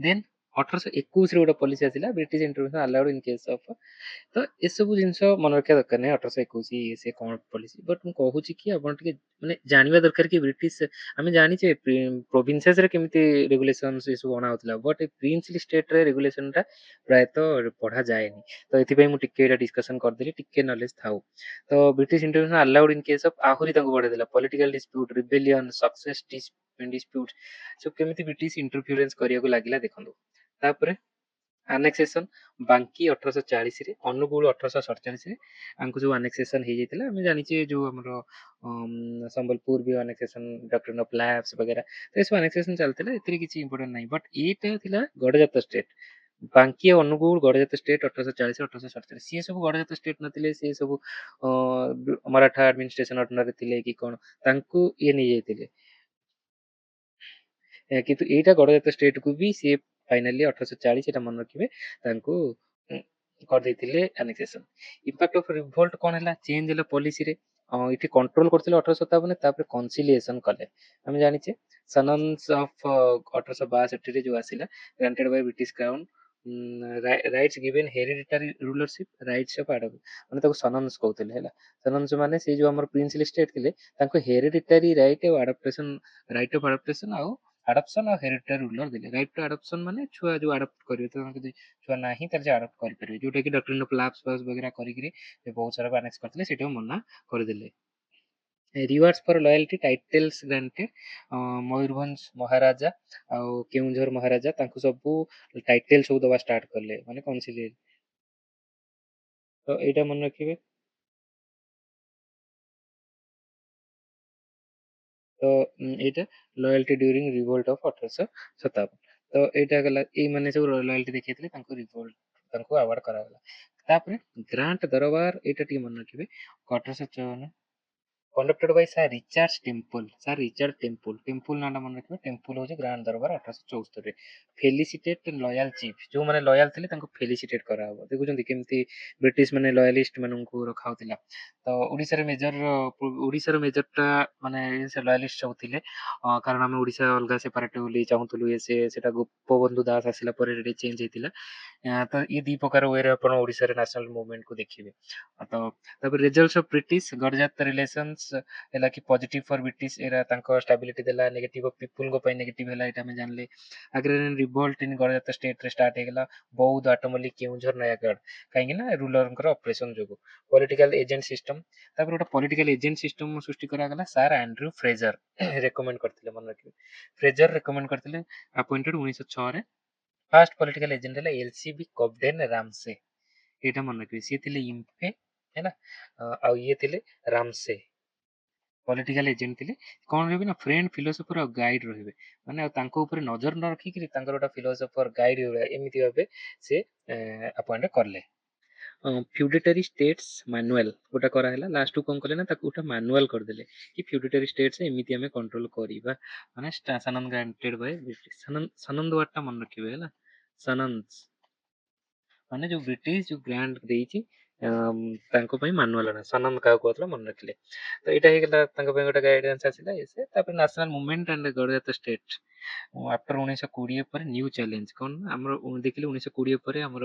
ଦେନ୍ 1821ରେ ଗୋଟେ ପଲିସି ଆସିଲା, British intervention allowed in case of. ତ ଏସବୁ ଜିନିଷ ମନେ ରଖିବା ଦରକାର ନାହିଁ 1821 ସେ କଣ ପଲିସି, ବଟ୍ ମୁଁ କହୁଛି କି ଆପଣ ଟିକେ ମାନେ ଜାଣିବା ଦରକାର କି ବ୍ରିଟିଶ, ଆମେ ଜାଣିଛେ ପ୍ରୋଭିନ୍ସେସରେ କେମିତି ରେଗୁଲେସନ ଏସବୁ ଅଣା ହଉଥିଲା, ବଟ୍ ଏ ପ୍ରିନ୍ସଲି ଷ୍ଟେଟରେ ରେଗୁଲେସନଟା ପ୍ରାୟତଃ ପଢା ଯାଏନି। ତ ଏଥିପାଇଁ ମୁଁ ଟିକେ ଏଇଟା ଡିସ୍କସନ କରିଦେଲି, ଟିକେ ନଲେଜ ଥାଉ। ତ British intervention allowed in case of ଆହୁରି ତାଙ୍କୁ ବଢେଇ ଦେଲା, political dispute, rebellion, success dispute, ସବୁ କେମିତି ବ୍ରିଟିଶ ଇଣ୍ଟରଫିୟରେନ୍ସ କରିବାକୁ ଲାଗିଲା ଦେଖନ୍ତୁ। ତାପରେ ଆନେକ୍ସେସନ, ବାଙ୍କି 1840ରେ, ଅନୁଗୁଳ 1847ରେ, ଆଙ୍କୁ ଯୋଉ ଆନେକ୍ସେସନ ହେଇଯାଇଥିଲା ଆମେ ଜାଣିଛେ, ଯୋଉ ଆମର ସମ୍ବଲପୁର ବି ଆନେକ୍ସେସନ, ଡକ୍ଟ୍ରିନ୍ ଅଫ ଲ୍ୟାବ୍ସ ବଗେରା, ତ ଏସବୁ ଆନେକ୍ସେସନ ଚାଲିଥିଲା, ଏଥିରେ କିଛି ଇମ୍ପୋର୍ଟାଣ୍ଟ ନାହିଁ। ବଟ୍ ଏଇଟା ଥିଲା ଗଡ଼ଜାତ ଷ୍ଟେଟ। ବାଙ୍କି ଆଉ ଅନୁଗୁଳ ଗଡ଼ଜାତ ଷ୍ଟେଟ 1840 1847, ସିଏ ସବୁ ଗଡ଼ଜାତ ଷ୍ଟେଟ ନଥିଲେ, ସିଏ ସବୁ ମରାଠା ଆଡମିନିଷ୍ଟ୍ରେସନ ଅଣ୍ଡରରେ ଥିଲେ କି କଣ, ତାଙ୍କୁ ଇଏ ନେଇଯାଇଥିଲେ। କିନ୍ତୁ ଏଇଟା ଗଡ଼ଜାତ ଷ୍ଟେଟକୁ ବି ସିଏ ଫାଇନାଲି 1840, ଏଟା ମନେ ରଖିବେ, ତାଙ୍କୁ କରିଦେଇଥିଲେ ଆନେକ୍ସେସନ। ଇମ୍ପାକ୍ଟ ଅଫ ରିଭୋଲ୍ଟ କଣ ହେଲା, ଚେଞ୍ଜ ହେଲା ପଲିସିରେ। ଏଠି କଣ୍ଟ୍ରୋଲ କରୁଥିଲେ 1857, ତାପରେ କନସିଲିଏସନ କଲେ। ଆମେ ଜାଣିଛେ ସନନ୍ସ ଅଫ 1862ରେ ଯୋଉ ଆସିଲା, granted by British crown, rights given hereditary rulership, rights of ମାନେ ତାକୁ ସନନ୍ସ କହୁଥିଲେ ହେଲା। ସନନ୍ସ ମାନେ ସେଇ ଯୋଉ ଆମର ପ୍ରିନ୍ସଲି ଷ୍ଟେଟ ଥିଲେ, ତାଙ୍କୁ ହେରିଡିଟାରୀ ରାଇଟ୍ ଆଉ ଆଡାପ୍ଟେସନ, ରାଇଟ୍ ଅଫ ଆଡାପ୍ଟେସନ ଆଉ ଆଡପ୍ସନ ଆଉ ହେରିଡିଟାରୀ ରୁଲର ଦେଲେ। ରାଇଟ୍ ଟୁ ଆଡପ୍ସନ ମାନେ ଛୁଆ ଯୋଉ ଆଡପ୍ଟ କରିବେ, ତ ଯଦି ଛୁଆ ନାହିଁ ତାହେଲେ ସେ ଆଡପ୍ଟ କରିପାରିବେ, ଯୋଉଟା କି ଡକ୍ଟ୍ରିନ୍ ଅଫ୍ ଲାପ୍ସ ବଗେରା କରିକିରି ବହୁତ ସାରା ଆନେକ୍ସ କରିଥିଲେ, ସେଇଟାକୁ ମନା କରିଦେଲେ। ରିୱାର୍ଡସ୍ ଫର ଲୟାଲିଟି ଟାଇଟେଲ୍ସ ଗ୍ରାଣ୍ଟେଡ୍, ମୟୂରଭଞ୍ଜ ମହାରାଜା ଆଉ କେଉଁଝର ମହାରାଜା ତାଙ୍କୁ ସବୁ ଟାଇଟେଲ ସବୁ ଦବା ଷ୍ଟାର୍ଟ କଲେ, ମାନେ କନସିଲିୟର। ତ ଏଇଟା ମନେ ରଖିବେ। ତ ଏଇଟା ଲୟାଲିଟି ଡ୍ୟୁରିଂ ରିଭୋଲ୍ଟ ଅଫ 1857। ତ ଏଇଟା ଗଲା, ଏଇମାନେ ସବୁ ଲୟାଲିଟି ଦେଖେଇଥିଲେ, ତାଙ୍କୁ ରିଭୋଲ୍ଟ ତାଙ୍କୁ ଆୱାର୍ଡ କରାଗଲା। ତାପରେ ଗ୍ରାଣ୍ଟ ଦରବାର, ଏଇଟା ଟିକେ ମନେ ରଖିବେ। 1854 conducted by Sir Richard Temple, Sir Richard Temple, Temple ନାଁଟା ମନେ ରଖିବେ। ଟେମ୍ପଲ ହଉଛି ଗ୍ରାଣ୍ଡ ଦରବାର 1874 ରେ। ଫେଲିସିଟେଟ୍ ଲୟାଲ ଚିଫ୍, ଯୋଉମାନେ ଲୟାଲ ଥିଲେ ତାଙ୍କୁ ଫେଲିସିଟେଟ୍ କରାହବ। ଦେଖୁଛନ୍ତି କେମିତି ବ୍ରିଟିଶ ମାନେ ଲୟାଲିଷ୍ଟ ମାନଙ୍କୁ ରଖା ହଉଥିଲା। ତ ଓଡିଶାର ମେଜରଟା ମାନେ ସେ ଲୟାଲିଷ୍ଟ ସବୁ ଥିଲେ, କାରଣ ଆମେ ଓଡିଶା ଅଲଗା ସେପାରେଟ ବୋଲି ଚାହୁଁଥିଲୁ। ସେଟା ଗୋପବନ୍ଧୁ ଦାସ ଆସିଲା ପରେ ଏଠି ଚେଞ୍ଜ ହେଇଥିଲା। ତ ଇଏ ଦି ପ୍ରକାର ୱେରେ ଆପଣ ଓଡିଶାରେ ନ୍ୟାସନାଲ ମୁଭମେଣ୍ଟକୁ ଦେଖିବେ। ତ ତାପରେ ରେଜଲ୍ଟସ ଅଫ ବ୍ରିଟିଶ ଗଡଜାତ ରିଲେସନ୍ସ ହେଲା କି ପଜିଟିଭ ଫର ବ୍ରିଟିଶ, ଏରା ତାଙ୍କ ଷ୍ଟାବିଲିଟି ଦେଲା। ନେଗେଟିଭ ପିପୁଲଙ୍କ ପାଇଁ ନେଗେଟିଭ ହେଲା, ଏଇଟା ଆମେ ଜାଣିଲେ। ଆଗ୍ରେରିଆନ ରିଭୋଲ୍ଟ ଇନ୍ ଗଡଜାତ ଷ୍ଟେଟରେ ଷ୍ଟାର୍ଟ ହେଇଗଲା, ବୌଦ୍ଧ, ଆଟମଲ୍ଲିକ, କେଉଁଝର, ନୟାଗଡ଼, କାହିଁକି ନା ରୁଲରଙ୍କର ଅପରେସନ ଯୋଗୁଁ। ପଲିଟିକାଲ ଏଜେଣ୍ଟ ସିଷ୍ଟମ, ତାପରେ ଗୋଟେ ପଲିଟିକାଲ ଏଜେଣ୍ଟ ସିଷ୍ଟମ ସୃଷ୍ଟି କରାଗଲା। ସାର୍ ଆଣ୍ଡ୍ରୁ ଫ୍ରେଜର ରେକମେଣ୍ଡ କରିଥିଲେ, ମନେ ରଖିବେ। ଫ୍ରେଜର ରେକମେଣ୍ଡ କରିଥିଲେ, ଆପଏଣ୍ଟେଡ 1906 ରେ। ଫାଷ୍ଟ ପଲିଟିକାଲ ଏଜେଣ୍ଟ ହେଲା ଏଲସିବି କବଡେନ ରାମସେ, ଏଇଟା ମନେ ରଖିବେ। ସିଏ ଥିଲେ ଇମ୍ଫେ ହେଲା, ଆଉ ଇଏ ଥିଲେ ରାମସେ, ପଲିଟିକାଲ ଏଜେଣ୍ଟ ଥିଲେ। କଣ ରହିବେ ନା, ଫ୍ରେଣ୍ଡ, ଫିଲୋସଫର ଆଉ ଗାଇଡ ରହିବେ। ମାନେ ଆଉ ତାଙ୍କ ଉପରେ ନଜର ନ ରଖିକିରି ତାଙ୍କର ଗୋଟେ ଫିଲୋସଫର ଗାଇଡ ଏମିତି ଭାବେ ସେ ଆପଏଣ୍ଟ କଲେ। ଫ୍ୟୁଡେଟାରୀ ଷ୍ଟେଟ୍ସ ମାନୁଆଲ ଗୋଟେ କରାହେଲା। ଲାଷ୍ଟକୁ କଣ କଲେ ନା, ତାକୁ ଗୋଟେ ମାନୁଆଲ କରିଦେଲେ କି ଫ୍ୟୁଡେଟାରୀ ଷ୍ଟେଟ୍ସ ଏମିତି ଆମେ କଣ୍ଟ୍ରୋଲ କରିବା। ମାନେ ସନନ୍ଦ ଗ୍ରାଣ୍ଟେଡ ବାଇ ବ୍ରିଟିଶ। ସନନ୍ଦ ୱାର୍ଡଟା ମନେ ରଖିବେ ହେଲା। ସନନ୍ଦ ମାନେ ଯୋଉ ବ୍ରିଟିଶ ଯୋଉ ଗ୍ରାଣ୍ଟ ଦେଇଛି ତାଙ୍କ ପାଇଁ ମାନୁଆଲ ନା, ସନନ୍ଦ କାହାକୁ କହୁଥିଲା ମନେ ରଖିଲେ। ତ ଏଇଟା ହେଇଗଲା ତାଙ୍କ ପାଇଁ ଗୋଟେ ଗାଇଡାନ୍ସ ଆସିଲା। ତାପରେ national movement and Garjat state after 1920 ପରେ ନ୍ୟୁ ଚ୍ୟାଲେଞ୍ଜ କଣ ନା, ଆମର ଦେଖିଲେ 1920 ପରେ ଆମର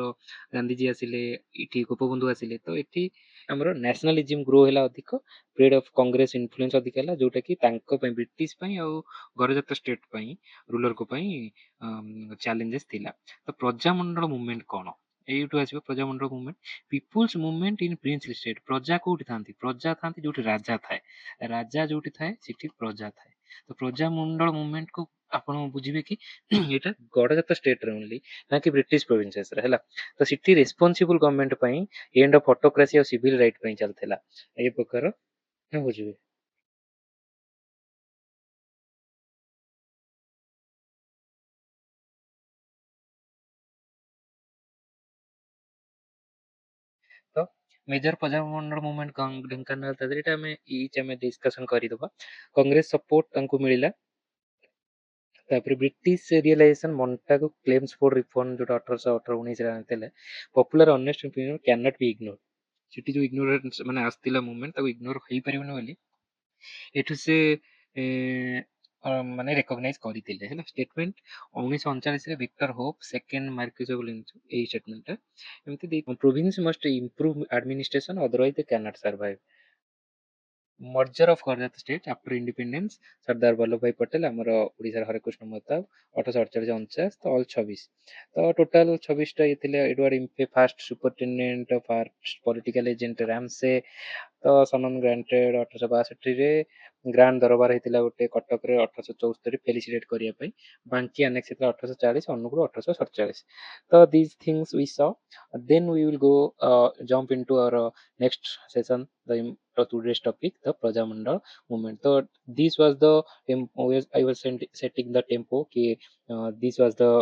ଗାନ୍ଧିଜୀ ଆସିଲେ, ଏଠି ଗୋପବନ୍ଧୁ ଆସିଲେ। ତ ଏଠି ଆମର ନ୍ୟାସନାଲିଜିମ ଗ୍ରୋ ହେଲା ଅଧିକ, ପିରିୟଡ଼ ଅଫ କଂଗ୍ରେସ ଇନଫ୍ଲୁଏନ୍ସ ଅଧିକ ହେଲା, ଯୋଉଟା କି ତାଙ୍କ ପାଇଁ, ବ୍ରିଟିଶ ପାଇଁ ଆଉ ଗଡ଼ଜାତ ଷ୍ଟେଟ ପାଇଁ, ରୁଲରଙ୍କ ପାଇଁ ଚ୍ୟାଲେଞ୍ଜେସ୍ ଥିଲା। ତ ପ୍ରଜାମଣ୍ଡଳ ମୁଭମେଣ୍ଟ କଣ, ଏଇଠୁ ଆସିବ Prajamandal movement. People's movement in princely state. ପ୍ରଜା କୋଉଠି ଥାନ୍ତି? ପ୍ରଜା ଥାନ୍ତି ଯୋଉଠି ରାଜା ଥାଏ। ରାଜା ଯୋଉଠି ଥାଏ ସେଠି ପ୍ରଜା ଥାଏ। ତ ପ୍ରଜାମଣ୍ଡଳ ମୁଭମେଣ୍ଟକୁ ଆପଣ ବୁଝିବେ କି ଏଇଟା ଗଡ଼ଜାତ ଷ୍ଟେଟରେ ଓନ୍ଲି, ନା କି ବ୍ରିଟିଶ ପ୍ରୋଭିନ୍ସେସରେ ହେଲା। ତ ସେଠି ରେସ୍ପନ୍ସିବୁଲ ଗଭର୍ଣ୍ଣମେଣ୍ଟ ପାଇଁ, ଏଣ୍ଡ ଅଫ ଅଟୋକ୍ରାସି ଆଉ ସିଭିଲ ରାଇଟ୍ ପାଇଁ ଚାଲିଥିଲା। ଏଇ ପ୍ରକାର ବୁଝିବେ। ତ ମେଜର ପ୍ରଜାମଣ୍ଡଳ ମୁଭମେଣ୍ଟ ଢେଙ୍କାନାଳ, ତା ଦେହରେ ଏଇଟା ଆମେ ଡିସ୍କସନ କରିଦବା। କଂଗ୍ରେସ ସପୋର୍ଟ ତାଙ୍କୁ ମିଳିଲା। ତାପରେ ବ୍ରିଟିଶ ରିଏଲାଇଜେସନ, ମଣ୍ଟାଗୁ କ୍ଲେମ୍ସ ଫର ରିଫର୍ମ ଯୋଉଟା 1818-19 ରେ ଆଣିଥିଲେ। Popular honest opinion can't B ignore. ସେଠି ଯୋଉ ଇଗ୍ନୋରାନ୍ସ ମାନେ ଆସିଥିଲା ମୁଭମେଣ୍ଟ, ତାକୁ ଇଗ୍ନୋର ହେଇପାରିବନି ବୋଲି ଏଠୁ ସେ ମାନେ ରେକଗ୍ନାଇଜ କରିଥିଲେ ହେଲା। ଷ୍ଟେଟମେଣ୍ଟ 1939 ରେ Victor Hope second marquess of Lynch, ଏଇ ଷ୍ଟେଟମେଣ୍ଟଟା ଏମିତି ଦେଇ, province must improve administration otherwise they can't survive. Merger of Garjat state after independence, Sardar Vallabhbhai Patel, ଆମର ଓଡ଼ିଶାର ହରେକୃଷ୍ଣ ମହତାବ, 1848-49, ତ ଅଲ 26। ତ ଟୋଟାଲ 26ଟା ଇଏ ଥିଲେ। Edward Impey first superintendent, first political agent Ramsay. ତ ସନନ୍ଦ ଗ୍ରାଣ୍ଟେଡ 1862 ରେ। ଗ୍ରାଣ୍ଡ ଦରବାର ହେଇଥିଲା ଗୋଟେ କଟକରେ 1874, ଫେଲିସିଟେଟ କରିବା ପାଇଁ। ବାଙ୍କୀ ଆନେକ୍ସ ହେଇଥିଲା 1840, ଅନୁଗୁଳ 1847। ତ these things we saw, then we will go jump into our next session, the today's topic, the Prajamandal movement. So this was the I was setting the tempo ki this was the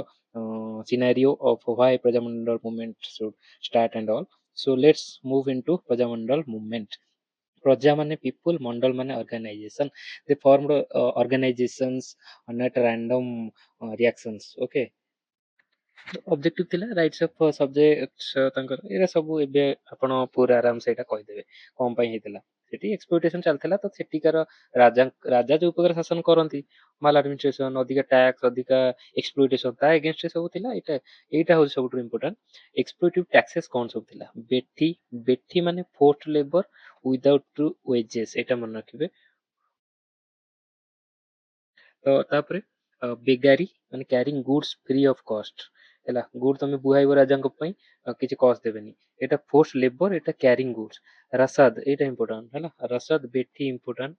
scenario of why Prajamandal movement should start and all. So let's move into Prajamandal movement. Praja mane people, mandal mane organization. They formed organizations not random reactions. Okay. Objective ଥିଲା rights of subject ତାଙ୍କର, ଏରା ସବୁ ଏବେ ଆପଣ ପୁରା ଆରାମ ସେ ଏଇଟା କହିଦେବେ କଣ ପାଇଁ ହେଇଥିଲା। ସେଠି ଏକ୍ସପ୍ଲୋଇଟେସନ ଚାଲିଥିଲା। ତ ସେଠିକାର ରାଜା ରାଜା ଯୋଉ ପ୍ରକାର ଶାସନ କରନ୍ତି, ମାଲ ଆଡମିନିଷ୍ଟ୍ରେସନ, ଅଧିକା ଟ୍ୟାକ୍ସ, ଅଧିକା ଏକ୍ସପ୍ଲୋଇଟେସନ, ତା ଏଗେନଷ୍ଟରେ ସବୁ ଥିଲା। ଏଇଟା ହଉଛି ସବୁଠୁ ଇମ୍ପୋର୍ଟାଣ୍ଟ। ଏକ୍ସପ୍ଲୋଇଟିଭ ଟ୍ୟାକ୍ସେସ୍ କଣ ସବୁ ଥିଲା? ବେଠି, ବେଠି ମାନେ ଫୋର୍ଥ ଲେବର ୱିଦାଉଟ୍ ୱେଜେସ୍, ଏଇଟା ମନେ ରଖିବେ। ତ ତାପରେ ବେଗାରୀ ମାନେ କ୍ୟାରିଂ ଗୁଡ୍ସ ଫ୍ରି ଅଫ୍ କଷ୍ଟ ହେଲା, ଗୁଡ୍ ତମେ ବୁହାଇବ ରାଜାଙ୍କ ପାଇଁ କିଛି କଷ୍ଟ ଦେବେନି। ଏଇଟା ଫୋର୍ସ ଲେବର, ଏଇଟା କ୍ୟାରିଂ ଗୁଡ୍ସ। ରସଦ ଏଇଟା ଇମ୍ପୋର୍ଟାଣ୍ଟ ହେଲା, ରସଦ ବେଠି ଇମ୍ପୋର୍ଟାଣ୍ଟ।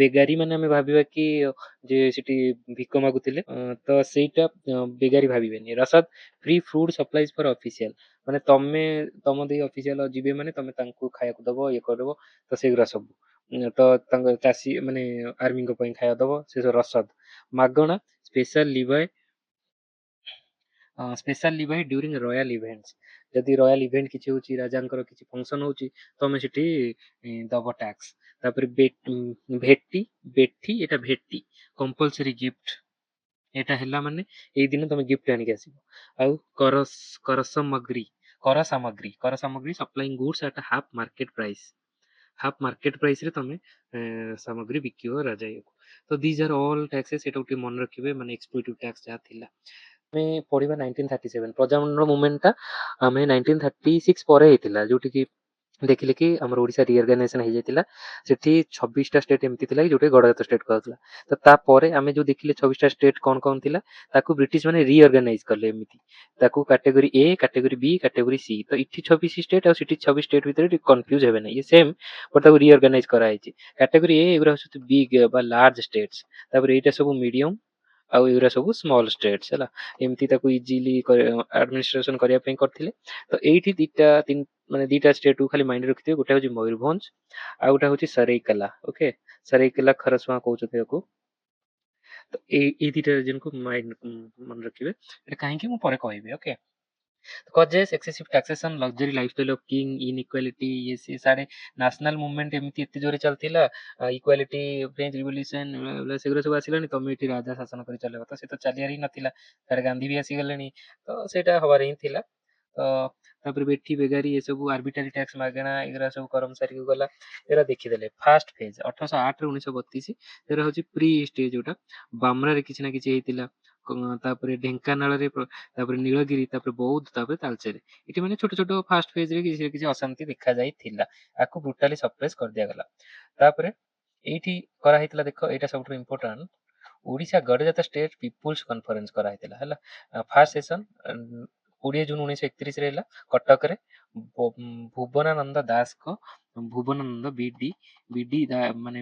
ବେଗାରୀ ମାନେ ଆମେ ଭାବିବା କି ଯେ ସେଠି ଭିକ ମାଗୁଥିଲେ, ତ ସେଇଟା ବେଗାରୀ ଭାବିବେନି। ରସଦ ଫ୍ରି ଫୁଡ ସପ୍ଲାଇଜ ଫର ଅଫିସିଆଲ, ମାନେ ତମେ ତମ ଦେଇ ଅଫିସିଆଲ ଯିବେ ମାନେ ତମେ ତାଙ୍କୁ ଖାଇବାକୁ ଦବ, ଇଏ କରିଦବ, ତ ସେଗୁରା ସବୁ ତ ତାଙ୍କ ଚାଷୀ ମାନେ ଆର୍ମିଙ୍କ ପାଇଁ ଖାଇବା ଦବ, ସେ ସବୁ ରସଦ। ମାଗଣା ସ୍ପେଶାଲ ଲିଭାଇ ଡ୍ୟୁରିଂ ରୟାଲ ଇଭେଣ୍ଟସ୍, ଯଦି ରୟାଲ ଇଭେଣ୍ଟ କିଛି ହଉଛି, ରାଜାଙ୍କର କିଛି ଫଙ୍କସନ ହଉଛି, ତମେ ସେଠି ଦବ ଟ୍ୟାକ୍ସ। ତାପରେ ଭେଟି ବେଠି, ଏଟା ଭେଟି କମ୍ପଲସରି ଗିଫ୍ଟ, ଏଟା ହେଲା ମାନେ ଏଇ ଦିନ ତମେ ଗିଫ୍ଟ ଆଣିକି ଆସିବ। ଆଉ କର ସାମଗ୍ରୀ supplying goods at half market price, half market price ରେ ତମେ ସାମଗ୍ରୀ ବିକିବ ରାଜାକୁ। ତ ଦିଜ୍ ଆର୍ ଅଲ୍ ଟ୍ୟାକ୍ସେସ୍, ଏଟାକୁ ଟିକେ ମନେ ରଖିବେ, ମାନେ ଏକ୍ସକ୍ଲୁସିଭ ଟ୍ୟାକ୍ସ ଯାହା ଥିଲା। ଆମେ ପଢିବା 1937 ପ୍ରଜାମଣ୍ଡଳ ମୁଭମେଣ୍ଟଟା ଆମେ 1936 ପରେ ହେଇଥିଲା, ଯୋଉଠିକି ଦେଖିଲେ କି ଆମର ଓଡିଶା ରିଅର୍ଗାନାଇଜେସନ ହେଇଯାଇଥିଲା। ସେଠି 26ଟା ଷ୍ଟେଟ ଏମିତି ଥିଲା କି ଯୋଉଠି ଗଣତନ୍ତ୍ର ଷ୍ଟେଟ କୁହାଯାଉଥିଲା। ତ ତାପରେ ଆମେ ଯୋଉ ଦେଖିଲେ 26ଟା ଷ୍ଟେଟ କଣ କଣ ଥିଲା, ତାକୁ ବ୍ରିଟିଶ ମାନେ ରିଅର୍ଗାନାଇଜ କଲେ ଏମିତି, ତାକୁ କାଟେଗୋରୀ ଏ, କାଟେଗୋରୀ ବି, କାଟେଗୋରୀ ସି। ତ ଏଠି 26 ଷ୍ଟେଟ ଆଉ ସେଠି 26 ଷ୍ଟେଟ ଭିତରେ ଟିକେ କନଫ୍ୟୁଜ ହେବେ ନାହିଁ, ଇଏ ସେମ୍ ବଟ୍ ତାକୁ ରିଅର୍ଗାନାଇଜ କରାଯାଇଛି। କାଟେଗୋରୀ ଏ ଏଗୁରା ହଉଛି ବିଗ୍ ବା ଲାର୍ଜ ଷ୍ଟେଟ୍ସ, ତାପରେ ଏଇଟା ସବୁ ମିଡିୟମ, ଆଉ ଏଗୁରା ସବୁ ସ୍ମଲ ଷ୍ଟେଟ୍ସ ହେଲା। ଏମିତି ତାକୁ ଇଜିଲି ଆଡମିନିଷ୍ଟ୍ରେସନ କରିବା ପାଇଁ କରିଥିଲେ। ତ ଏଇଠି ମାନେ ଦିଟା ଷ୍ଟେଟ କୁ ଖାଲି ମାଇଣ୍ଡ ରଖିଥିବେ, ଗୋଟେ ହଉଛି ମୟୂରଭଞ୍ଜ, ଆଉ ଗୋଟେ ହଉଛି ସରାଇକେଲା। ଓକେ, ସରାଇକେଲା ଖରସୁଆଁ କହୁଛନ୍ତି ତାକୁ। ତ ଏଇ ଦିଟା ରିଜନକୁ ମନେ ରଖିବେ, ଏଟା କାହିଁକି ମୁଁ ପରେ କହିବି। Okay, causes excessive taxation, luxury lifestyle of king, inequality, ये से सारे national movement ଏମିତି ଏତେ ଜୋରେ ଚାଲିଥିଲା, ଇକ୍ୱାଲିଟି, ଫ୍ରେଞ୍ଚ ରିଭଲ୍ୟୁସନ ସେଗୁରା ସବୁ ଆସିଲାଣି, ତମେ ଏଠି ରାଜା ଶାସନ କରି ଚାଲିବ, ତ ସେ ତ ଚାଲିବାର ହିଁ ନଥିଲା। ତାରେ ଗାନ୍ଧୀ ବି ଆସିଗଲେଣି, ତ ସେଇଟା ହବାର ହିଁ ଥିଲା। ତ ତାପରେ ବେଠି ବେଗାରୀ ଏସବୁ ଆର୍ବିଟାରୀ ଟ୍ୟାକ୍ସ ମାଗଣା, ଏଗୁରା ସବୁ କର୍ମଚାରୀକୁ ଗଲା, ଏଗୁରା ଦେଖିଦେଲେ। ଫାଷ୍ଟ ଫେଜ 1808 ରୁ 1932, ଏଗୁରା ହଉଛି ପ୍ରି ଷ୍ଟେଜ, ଯୋଉଟା ବାମରାରେ କିଛି ନା କିଛି ହେଇଥିଲା, ତାପରେ ଢେଙ୍କାନାଳରେ, ତାପରେ ନୀଳଗିରି, ତାପରେ ବୌଦ୍ଧ, ତାପରେ ତାଲଚେର। ଏଠି ମାନେ ଛୋଟ ଛୋଟ ଫାଷ୍ଟ ଫେଜ ରେ କିଛି କିଛି ଅଶାନ୍ତି ଦେଖା ଯାଇଥିଲା, ଆକୁ ବ୍ରୁଟାଲି ସପ୍ରେସ କରିଦିଆଗଲା। ତାପରେ ଏଇଠି କରାହେଇଥିଲା, ଦେଖ ଏଇଟା ସବୁଠୁ ଇମ୍ପୋର୍ଟାଣ୍ଟ, ଓଡିଶା ଗଡ଼ଜାତ ଷ୍ଟେଟ ପିପୁଲ୍ସ କନଫରେନ୍ସ କରାହେଇଥିଲା ହେଲା। ଫାର୍ଷ୍ଟ ସେସନ 20 ଜୁନ 1931 ରେ ହେଲା କଟକରେ, ଭୁବନାନନ୍ଦ ଦାସଙ୍କ, ଭୁବନାନନ୍ଦ ବିଡି ମାନେ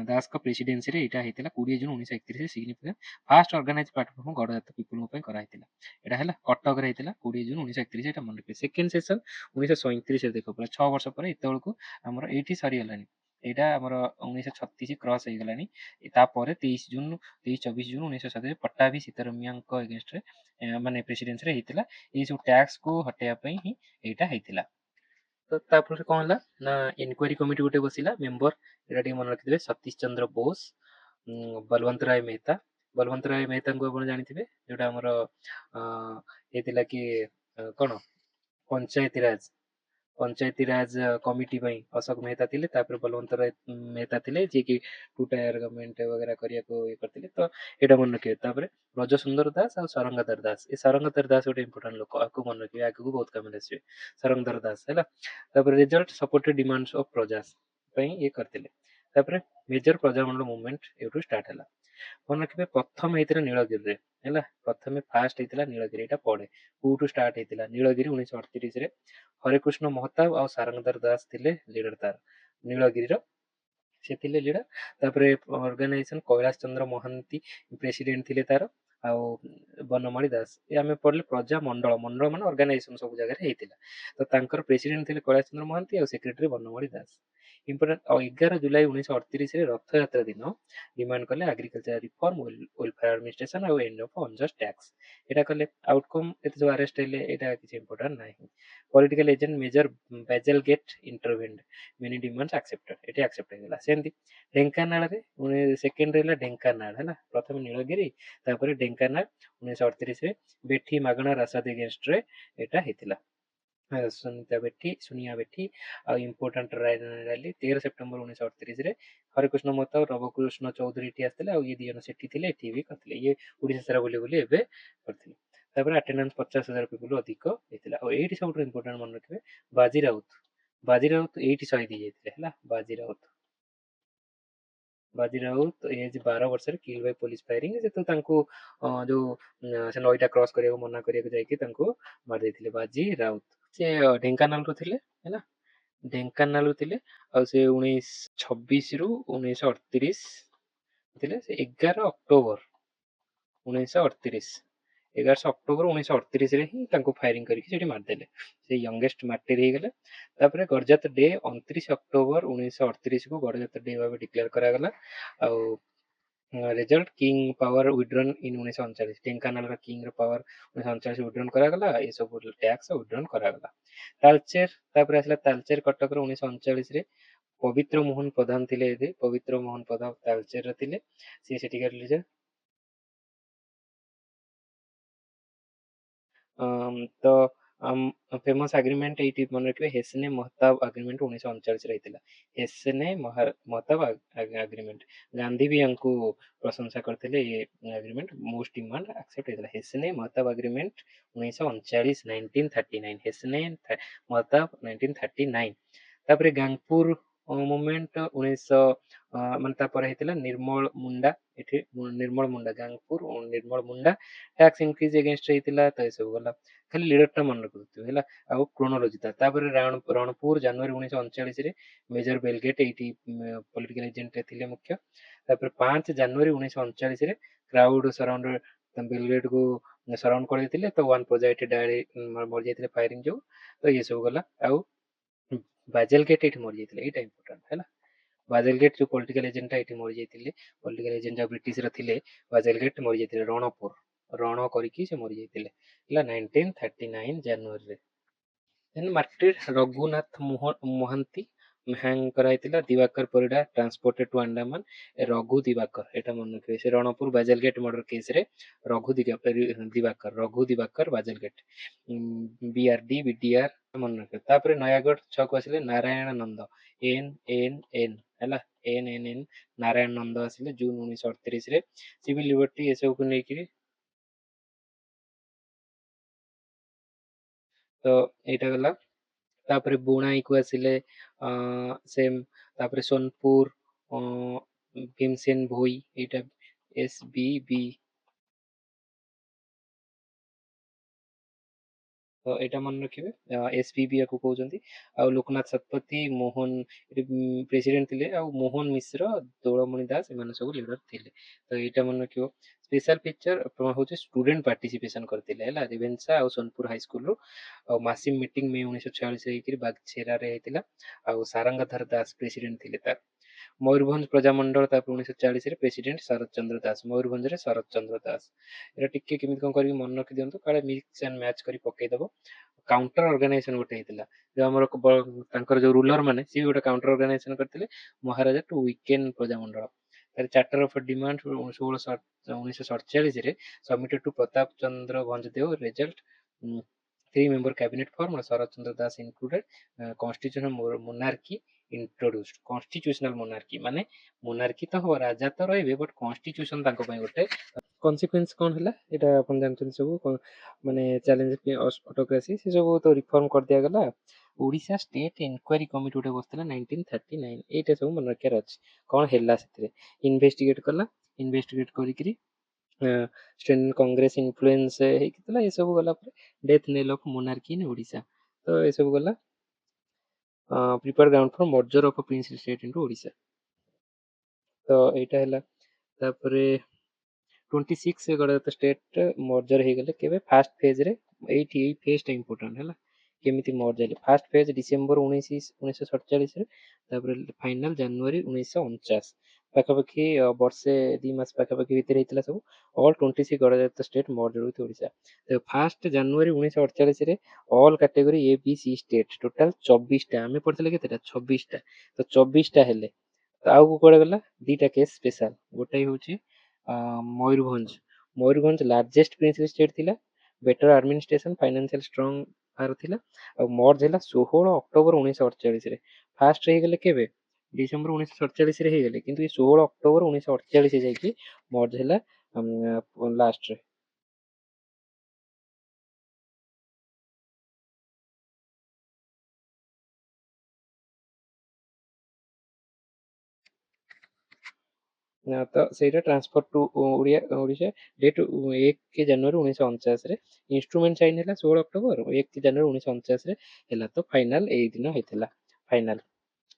ଦାସଙ୍କ ପ୍ରେସିଡେନ୍ସିରେ ଏଇଟା ହେଇଥିଲା 20 June 1931 significant first organize platform Garjat ପିପୁଲଙ୍କ ପାଇଁ କରାହେଇଥିଲା। ଏଇଟା ହେଲା କଟକରେ ହେଇଥିଲା 20 ଜୁନ 1931, ଏଇଟା ମନେ ରଖିବେ। ସେକେଣ୍ଡ ସେସନ 1937 ରେ, ଦେଖ ପୁରା 6 ବର୍ଷ ପରେ ଏତେବେଳକୁ ଆମର ଏଇଠି ସରିଗଲାଣି, ଏଇଟା ଆମର 1936 କ୍ରସ ହେଇଗଲାଣି। ତାପରେ 23 ଜୁନ 1937 ପଟ୍ଟାଭି ସୀତାରମେୟାଙ୍କ ଏଗେନଷ୍ଟରେ ମାନେ ପ୍ରେସିଡେନ୍ସିରେ ହେଇଥିଲା। ଏଇ ସବୁ ଟ୍ୟାକ୍ସ କୁ ହଟେଇବା ପାଇଁ ହିଁ ଏଇଟା ହେଇଥିଲା। ତ ତାପରେ କଣ ହେଲା ନା, ଇନକ୍ୱାରି କମିଟି ଗୋଟେ ବସିଲା, ମେମ୍ବର ଏଇଟା ଟିକେ ମନେ ରଖିଥିବେ, ସତୀଶ ଚନ୍ଦ୍ର ବୋଷ, ବଲବନ୍ତ ରାୟ ମେହତା। ବଲବନ୍ତ ରାୟ ମେହତାଙ୍କୁ ଆପଣ ଜାଣିଥିବେ, ଯୋଉଟା ଆମର ହେଇଥିଲା କି କଣ ପଞ୍ଚାୟତିରାଜ କମିଟି ପାଇଁ ଅଶୋକ ମେହତା ଥିଲେ, ତାପରେ ବଲବନ୍ତ ରାୟ ମେହତା ଥିଲେ, ଯିଏକି ଟୁ ଟାୟାର ଗଭର୍ଣ୍ଣମେଣ୍ଟ ବଗେରା କରିବାକୁ ଇଏ କରିଥିଲେ। ତ ଏଇଟା ମନେ ରଖିବେ। ତାପରେ ବ୍ରଜ ସୁନ୍ଦର ଦାସ ଆଉ ସରଙ୍ଗଧର ଦାସ, ଏ ସରଙ୍ଗଧର ଦାସ ଗୋଟେ ଇମ୍ପୋର୍ଟାଣ୍ଟ ଲୋକ, ଆକୁ ମନେ ରଖିବେ, ଆଗକୁ ବହୁତ କାମରେ ଆସିବେ ସରଙ୍ଗଧର ଦାସ ହେଲା। ତାପରେ ରେଜଲ୍ଟ ସପୋର୍ଟେଡ ଡିମାଣ୍ଡସ ଅଫ ପ୍ରଜାସ ପାଇଁ ଇଏ କରିଥିଲେ। ତାପରେ ମେଜର ପ୍ରଜାମଣ୍ଡଳ ମୁଭମେଣ୍ଟ ଏଇଠୁ ଷ୍ଟାର୍ଟ ହେଲା। ମନେ ରଖିବେ, ପ୍ରଥମ ହେଇଥିଲା ନୀଳଗିରିରେ ହେଲା, ପ୍ରଥମେ ଫାଷ୍ଟ ହେଇଥିଲା ନୀଳଗିରି। ଏଇଟା ପଡେ କୋଉଠୁ ଷ୍ଟାର୍ଟ ହେଇଥିଲା, ନୀଳଗିରି 1938 ରେ। ହରେକୃଷ୍ଣ ମହତାବ ଆଉ ସାରଙ୍ଗଧର ଦାସ ଥିଲେ ଲିଡର ତାର, ନୀଳଗିରିର ସେ ଥିଲେ ଲିଡର। ତାପରେ ଅର୍ଗାନାଇଜେସନ କୈଳାସ ଚନ୍ଦ୍ର ମହାନ୍ତି ପ୍ରେସିଡେଣ୍ଟ ଥିଲେ ତାର, ଆଉ ବନମାଳୀ ଦାସ। ଏ ଆମେ ପଢିଲେ ପ୍ରଜା ମଣ୍ଡଳ, ମଣ୍ଡଳ ମାନେ ଅର୍ଗାନାଇଜେସନ ସବୁ ଜାଗାରେ ହେଇଥିଲା। ତ ତାଙ୍କର ପ୍ରେସିଡେଣ୍ଟ ଥିଲେ କୈଳାସ ଚନ୍ଦ୍ର ମହାନ୍ତି, ଆଉ ସେକ୍ରେଟାରୀ ବନମାଳୀ ଦାସ। ଇମ୍ପୋର୍ଟାଣ୍ଟ, ଆଉ 11 ଜୁଲାଇ 1938 ରେ ରଥଯାତ୍ରା ଦିନ ଡିମାଣ୍ଡ କଲେ ଆଗ୍ରିକଲଚର ରିଫର୍ମ, ୱେଲଫେୟାର ଆଡମିନିଷ୍ଟ୍ରେସନ ଆଉ ଏଣ୍ଡ ଅଫ୍ ଅନଜଷ୍ଟ ଟ୍ୟାକ୍ସ। ଏଇଟା କଲେ। ଆଉଟକମ୍ ଏତେ ସବୁ ଆରେଷ୍ଟ ହେଲେ, ଏଇଟା କିଛି ଇମ୍ପୋର୍ଟାଣ୍ଟ ନାହିଁ। Political agent major Bazalgette intervened, many demands accepted, ଏଠି ଆକ୍ସେପ୍ଟ ହେଇଗଲା। ସେମିତି ଢେଙ୍କାନାଳରେ ସେକେଣ୍ଡ ରହିଲା ଢେଙ୍କାନାଳ ହେଲା, ପ୍ରଥମେ ନୀଳଗିରି, ତାପରେ ଢେଙ୍କାନାଳ 1938 ରେ ବେଠି ମାଗଣା ରାସାଦ ଏଗେନଷ୍ଟରେ ଏଇଟା ହେଇଥିଲା। ସୁନିଆ ବେଠି ଆଉ ଇମ୍ପୋର୍ଟାଣ୍ଟ ରାଲି 13 ସେପ୍ଟେମ୍ବର 1938 ରେ ହରେକୃଷ୍ଣ ମହତାବ ଆଉ ରବକୃଷ୍ଣ ଚୌଧୁରୀ ଏଠି ଆସିଥିଲେ, ଆଉ ଇଏ ଦି ଜଣ ସେଠି ଥିଲେ, ଏଠି ବି କରିଥିଲେ। ଇଏ ଓଡିଶା ସାରା ବୁଲି ବୁଲି ଏବେ କରିଥିଲେ। ତାପରେ ଆଟେଣ୍ଡାନ୍ସ 50,000 ପିପୁଲ ଅଧିକ ହେଇଥିଲା। ଆଉ ଏଇଠି ସବୁଠୁ ଇମ୍ପୋର୍ଟାଣ୍ଟ ମନେ ରଖିବେ, ବାଜି ରାଉତ। ବାଜି ରାଉତ ଏଇଠି ଶହୀଦ ହେଇଯାଇଥିଲେ ହେଲା, ବାଜି ରାଉତ। ବାଜି ରାଉତ ଏଜ୍ 12 ବର୍ଷରେ କିଲ୍ ବାଇ ପୋଲିସ ଫାୟାରିଂ, ସେ ତ ତାଙ୍କୁ ଯୋଉ ସେ ନଈଟା କ୍ରସ୍ କରିବାକୁ ମନା କରିବାକୁ ଯାଇକି ତାଙ୍କୁ ମାରି ଦେଇଥିଲେ ବାଜି ରାଉତ। ସେ ଢେଙ୍କାନାଳରୁ ଥିଲେ ହେଲା, ଢେଙ୍କାନାଳରୁ ଥିଲେ। ଆଉ ସେ 1926 ରୁ 1938 ଥିଲେ। ସେ 11 ଅକ୍ଟୋବର 1938 ହିଁ ତାଙ୍କୁ ଫାୟାରିଂ କରିକି ସେଠି ମାରିଦେଲେ। ସେ ୟଙ୍ଗେଷ୍ଟ ମାର୍ଟିର ହେଇଗଲେ। ତାପରେ ଗଡ଼ଜାତ ଡେ 29 ଅକ୍ଟୋବର 1938 କୁ ଗଡ଼ଜାତ ଡେ ଭାବେ ଡିକ୍ଲେୟାର କରାଗଲା। ଆଉ result king power withdrawn in 1939, ଢେଙ୍କାନାଳର କିଙ୍ଗର ପାୱାର 1939 ୱିଡ୍ରନ୍ କରାଗଲା। ଏସବୁ ଟ୍ୟାକ୍ସ ୱିଡ୍ରନ୍ କରାଗଲା। ତାଳଚେର, ତାପରେ ଆସିଲା ତାଳଚେର କଟକର 1939ରେ ପବିତ୍ର ମୋହନ ପ୍ରଧାନ ଥିଲେ। ଏଠି ପବିତ୍ର ମୋହନ ପ୍ରଧାନ ତାଳଚେରର ଥିଲେ। ସିଏ ସେଠିକାର ଲିଡର। ତ ଫେମସ୍ ଆଗ୍ରିମେଣ୍ଟ ଏଇଠି ମନେ ରଖିବେ, ହେସନେ ମହତାବ ଆଗ୍ରିମେଣ୍ଟ 1939ରେ ହେଇଥିଲା। ହେସନେ ମହତାବ ଆଗ୍ରିମେଣ୍ଟ, ଗାନ୍ଧୀ ବି ୟାଙ୍କୁ ପ୍ରଶଂସା କରିଥିଲେ। ଏ ଆଗ୍ରିମେଣ୍ଟ ମୋଷ୍ଟ ଡିମାଣ୍ଡ ଆକ୍ସେପ୍ଟ ହେଇଥିଲା। ହେସନେ ମହତାବ ଆଗ୍ରିମେଣ୍ଟ 1939 ହେସନେ ମହତାବ 1939। ତାପରେ ଗାଙ୍ଗପୁର ମୁଭମେଣ୍ଟ 1900 ମାନେ ତାପରେ ହେଇଥିଲା ନିର୍ମଳ ମୁଣ୍ଡା। ଏଠି ନିର୍ମଳ ମୁଣ୍ଡା, ଗାଙ୍ଗପୁର ନିର୍ମଳ ମୁଣ୍ଡା ଟ୍ୟାକ୍ସ ଇନକ୍ରିଜ ଏଗେନଷ୍ଟ ହେଇଥିଲା। ତ ଏସବୁ ଗଲା, ଖାଲି ଲିଡରଟା ମନେ ରଖୁଥିବେ ହେଲା। ଆଉ କ୍ରୋନୋଲୋଜି ତାପରେ ରଣପୁର ଜାନୁଆରୀ 1939ରେ ମେଜର ବେଲଗେଟ ଏଇଠି ପଲିଟିକାଲ ଏଜେଣ୍ଟ ଥିଲେ ମୁଖ୍ୟ। ତାପରେ 5 ଜାନୁଆରୀ 1939ରେ କ୍ରାଉଡ ସରାଉଣ୍ଡ ବେଲଗେଟକୁ ସରାଉଣ୍ଡ କରିଦେଇଥିଲେ। ତ ୱାନ୍ ପ୍ରଜା ଏଠି ମରିଯାଇଥିଲେ ଫାୟାରିଂ ଯୋଉ। ତ ଇଏ ସବୁ ଗଲା। ଆଉ ବାଜେଲଗେଟ ଏଇଠି ମରିଯାଇଥିଲେ, ଏଇଟା ଇମ୍ପୋର୍ଟାଣ୍ଟ ହେଲା। ବାଜେଲଗେଟ ଯୋଉ ପଲିଟିକାଲ ଏଜେଣ୍ଟଟା ଏଇଠି ମରିଯାଇଥିଲେ, ପଲିଟିକାଲ ଏଜେଣ୍ଟ ବ୍ରିଟିଶର ଥିଲେ, ବାଜେଲଗେଟ ମରିଯାଇଥିଲେ ରଣ କରିକି ସେ ମରିଯାଇଥିଲେ ହେଲା 1939 ଜାନୁଆରୀରେ। ଦେନ୍ ମାର୍ଟିର ରଘୁନାଥ ମହାନ୍ତି ହ୍ୟାଙ୍ଗ କରାଯାଇଥିଲା। ଦିବାକର ପରିଡା ଟ୍ରାନ୍ସପୋର୍ଟେଡ ଟୁ ଆଣ୍ଡାମାନ, ରଘୁ ଦିବାକର, ଏଇଟା ମନେ ରଖିବେ। ସେ ରଣପୁର ବାଜେଲଗେଟ ମର୍ଡର କେସରେ ରଘୁ ଦିବାକର ବାଜେଲଗେଟ, ବିଆରଡି ବିଡିଆର ମନେ ରଖିବେ। ତାପରେ ନୟାଗଡ଼ ଛକ ଆସିଲେ ନାରାୟଣ ନନ୍ଦ, ଏନ୍ ହେଲା, ଏନ୍ ନାରାୟଣ ନନ୍ଦ ଆସିଲେ ଜୁନ 1938ରେ। ସିଭିଲ ଲିବର୍ଟି ଏସବୁକୁ ନେଇକିରି। ତ ଏଇଟା ଗଲା। ତାପରେ ବୁଣାଇକୁ ଆସିଲେ ସେମ୍। ତାପରେ ସୋନପୁର ଭୀମସେନ ଭୋଇ, ଏଇଟା SBB। ତ ଏଇଟା ମନେ ରଖିବେ, SBB ୟାକୁ କହୁଛନ୍ତି। ଆଉ ଲୋକନାଥ ଶତପଥୀ, ମୋହନ ପ୍ରେସିଡେଣ୍ଟ ଥିଲେ। ଆଉ ମୋହନ ମିଶ୍ର, ଦୋଳମଣି ଦାସ, ଏମାନେ ସବୁ ଲିଡର ଥିଲେ। ତ ଏଇଟା ମନେ ରଖିବ। ସ୍ପେଶାଲ ଫିଚର ହଉଛି ଷ୍ଟୁଡେଣ୍ଟ ପାର୍ଟିସିପେସନ କରିଥିଲେ ହେଲା, ରେଭେନ୍ସା ଆଉ ସୋନପୁର ହାଇସ୍କୁଲରୁ। ଆଉ ମାସିମ ମିଟିଂ ମେ 1946 ହେଇକିରି ବାଗଛେରାରେ ହେଇଥିଲା। ଆଉ ସାରଙ୍ଗଧର ଦାସ ପ୍ରେସିଡେଣ୍ଟ ଥିଲେ ତାର। ମୟୂରଭଞ୍ଜ ପ୍ରଜାମଣ୍ଡଳ ତାପରେ 1940ରେ ପ୍ରେସିଡେଣ୍ଟ ଶରତ ଚନ୍ଦ୍ର ଦାସ, ମୟୂରଭଞ୍ଜରେ ଶରତ ଚନ୍ଦ୍ର ଦାସ। ଏଇଟା ଟିକେ କେମିତି କଣ କରିକି ମନେ ରଖି ଦିଅନ୍ତୁ, କାଳେ ମିକ୍ସ ଆଣ୍ଡ ମ୍ୟାଚ୍ କରି ପକେଇଦବ। କାଉଣ୍ଟର ଅର୍ଗାନାଇଜେସନ ଗୋଟେ ହେଇଥିଲା, ଯୋଉ ଆମର ତାଙ୍କର ଯୋଉ ରୁଲର ମାନେ, ସିଏ ଗୋଟେ କାଉଣ୍ଟର ଅର୍ଗାନାଇଜେସନ କରିଥିଲେ, ମହାରାଜା ଟୁ ୱିକେଣ୍ଡ ପ୍ରଜାମଣ୍ଡଳ। ତାର ଚାର୍ଟର ଅଫ ଡିମାଣ୍ଡ 1947ରେ submitted to Pratap Chandra Bhanjdeo. Result 3 member cabinet form, Sarat Chandra Das included. Constitutional monarchy introduced. Constitutional monarchy ମାନେ ମୋନାର୍କି ତ ହବ, ରାଜା ତ ରହିବେ, ବଟ୍ କନଷ୍ଟିଟ୍ୟୁସନ ତାଙ୍କ ପାଇଁ ଗୋଟେ। କନସିକ୍ୱେନ୍ସ କଣ ହେଲା ଏଇଟା ଆପଣ ଜାଣିଛନ୍ତି ସବୁ, ମାନେ ଚ୍ୟାଲେଞ୍ଜ ଅଟୋକ୍ରାସି ସେ ସବୁ ତ ରିଫର୍ମ କରିଦିଆଗଲା। ଓଡ଼ିଶା ଷ୍ଟେଟ୍ ଇନକ୍ୱାରି କମିଟି ଗୋଟେ ବସିଥିଲା 1939, ଏଇଟା ସବୁ ମନେ ରଖିବାର ଅଛି। କଣ ହେଲା ସେଥିରେ, ଇନଭେଷ୍ଟିଗେଟ କଲା। ଇନଭେଷ୍ଟିଗେଟ କରିକିରି ଷ୍ଟୁଡେଣ୍ଟ କଂଗ୍ରେସ ଇନଫ୍ଲୁଏନ୍ସ ହେଇଥିଲା। ଏସବୁ ଗଲା ପରେ death nail of monarchy in Odisha. ତ ଏସବୁ ଗଲା। Prepare ground for merger of princely state into Odisha. ତ ଏଇଟା ହେଲା। ତାପରେ 26 ଗଡ଼ଜାତ ଷ୍ଟେଟ୍ ମର୍ଜର ହେଇଗଲେ କେବେ, ଫାଷ୍ଟ ଫେଜ୍ରେ। ଏଇ ଫେଜ୍ଟା ଇମ୍ପୋର୍ଟାଣ୍ଟ ହେଲା, କେମିତି ମର୍ଜ ହେଲେ। ଫାଷ୍ଟ ଫେଜ୍ ଡିସେମ୍ବର 1947ରେ, ତାପରେ ଫାଇନାଲ ଜାନୁଆରୀ 1949। ପାଖାପାଖି ବର୍ଷେ 2 ମାସ ପାଖାପାଖି ଭିତରେ ହେଇଥିଲା ସବୁ। All 26 Garjat state merge with Odisha. First January 1948ରେ all category ABC state total 24ଟା, ଆମେ ପଢିଥିଲେ କେତେଟା, 26ଟା। ତ 24ଟା ହେଲେ। ତ ଆଉ କୁଆଡେ ଗଲା, ଦିଟା କେସ୍ ସ୍ପେଶାଲ। ଗୋଟେ ହଉଛି ମୟୂରଭଞ୍ଜ ଲାର୍ଜେଷ୍ଟ ପ୍ରିନ୍ସଲି ଷ୍ଟେଟ୍ ଥିଲା। ବେଟର ଆଡମିନିଷ୍ଟ୍ରେସନ, ଫାଇନାନ୍ସିଆଲ ଷ୍ଟ୍ରଙ୍ଗ ଆର ଥିଲା। ଆଉ ମର୍ଜ ହେଲା 16 ଅକ୍ଟୋବର 1948ରେ। ଫାଷ୍ଟ ହେଇଗଲେ କେବେ, ଡିସେମ୍ବର 1947ରେ ହେଇଗଲେ, କିନ୍ତୁ ଏ 16 ଅକ୍ଟୋବର 1948 ଯାଇକି ମର୍ଜ ହେଲା ଲାଷ୍ଟରେ। ତ ସେଇଟା ଟ୍ରାନ୍ସଫର ଟୁ ଓଡ଼ିଶା ଡେଟ୍ 1 ଜାନୁଆରୀ 1949ରେ ଇନଷ୍ଟ୍ରୁମେଣ୍ଟ ସାଇନ୍ ହେଲା 16 ଅକ୍ଟୋବର, 1 ଜାନୁଆରୀ 1949ରେ ହେଲା। ତ ଫାଇନାଲ ଏଇ ଦିନ ହେଇଥିଲା ଫାଇନାଲ।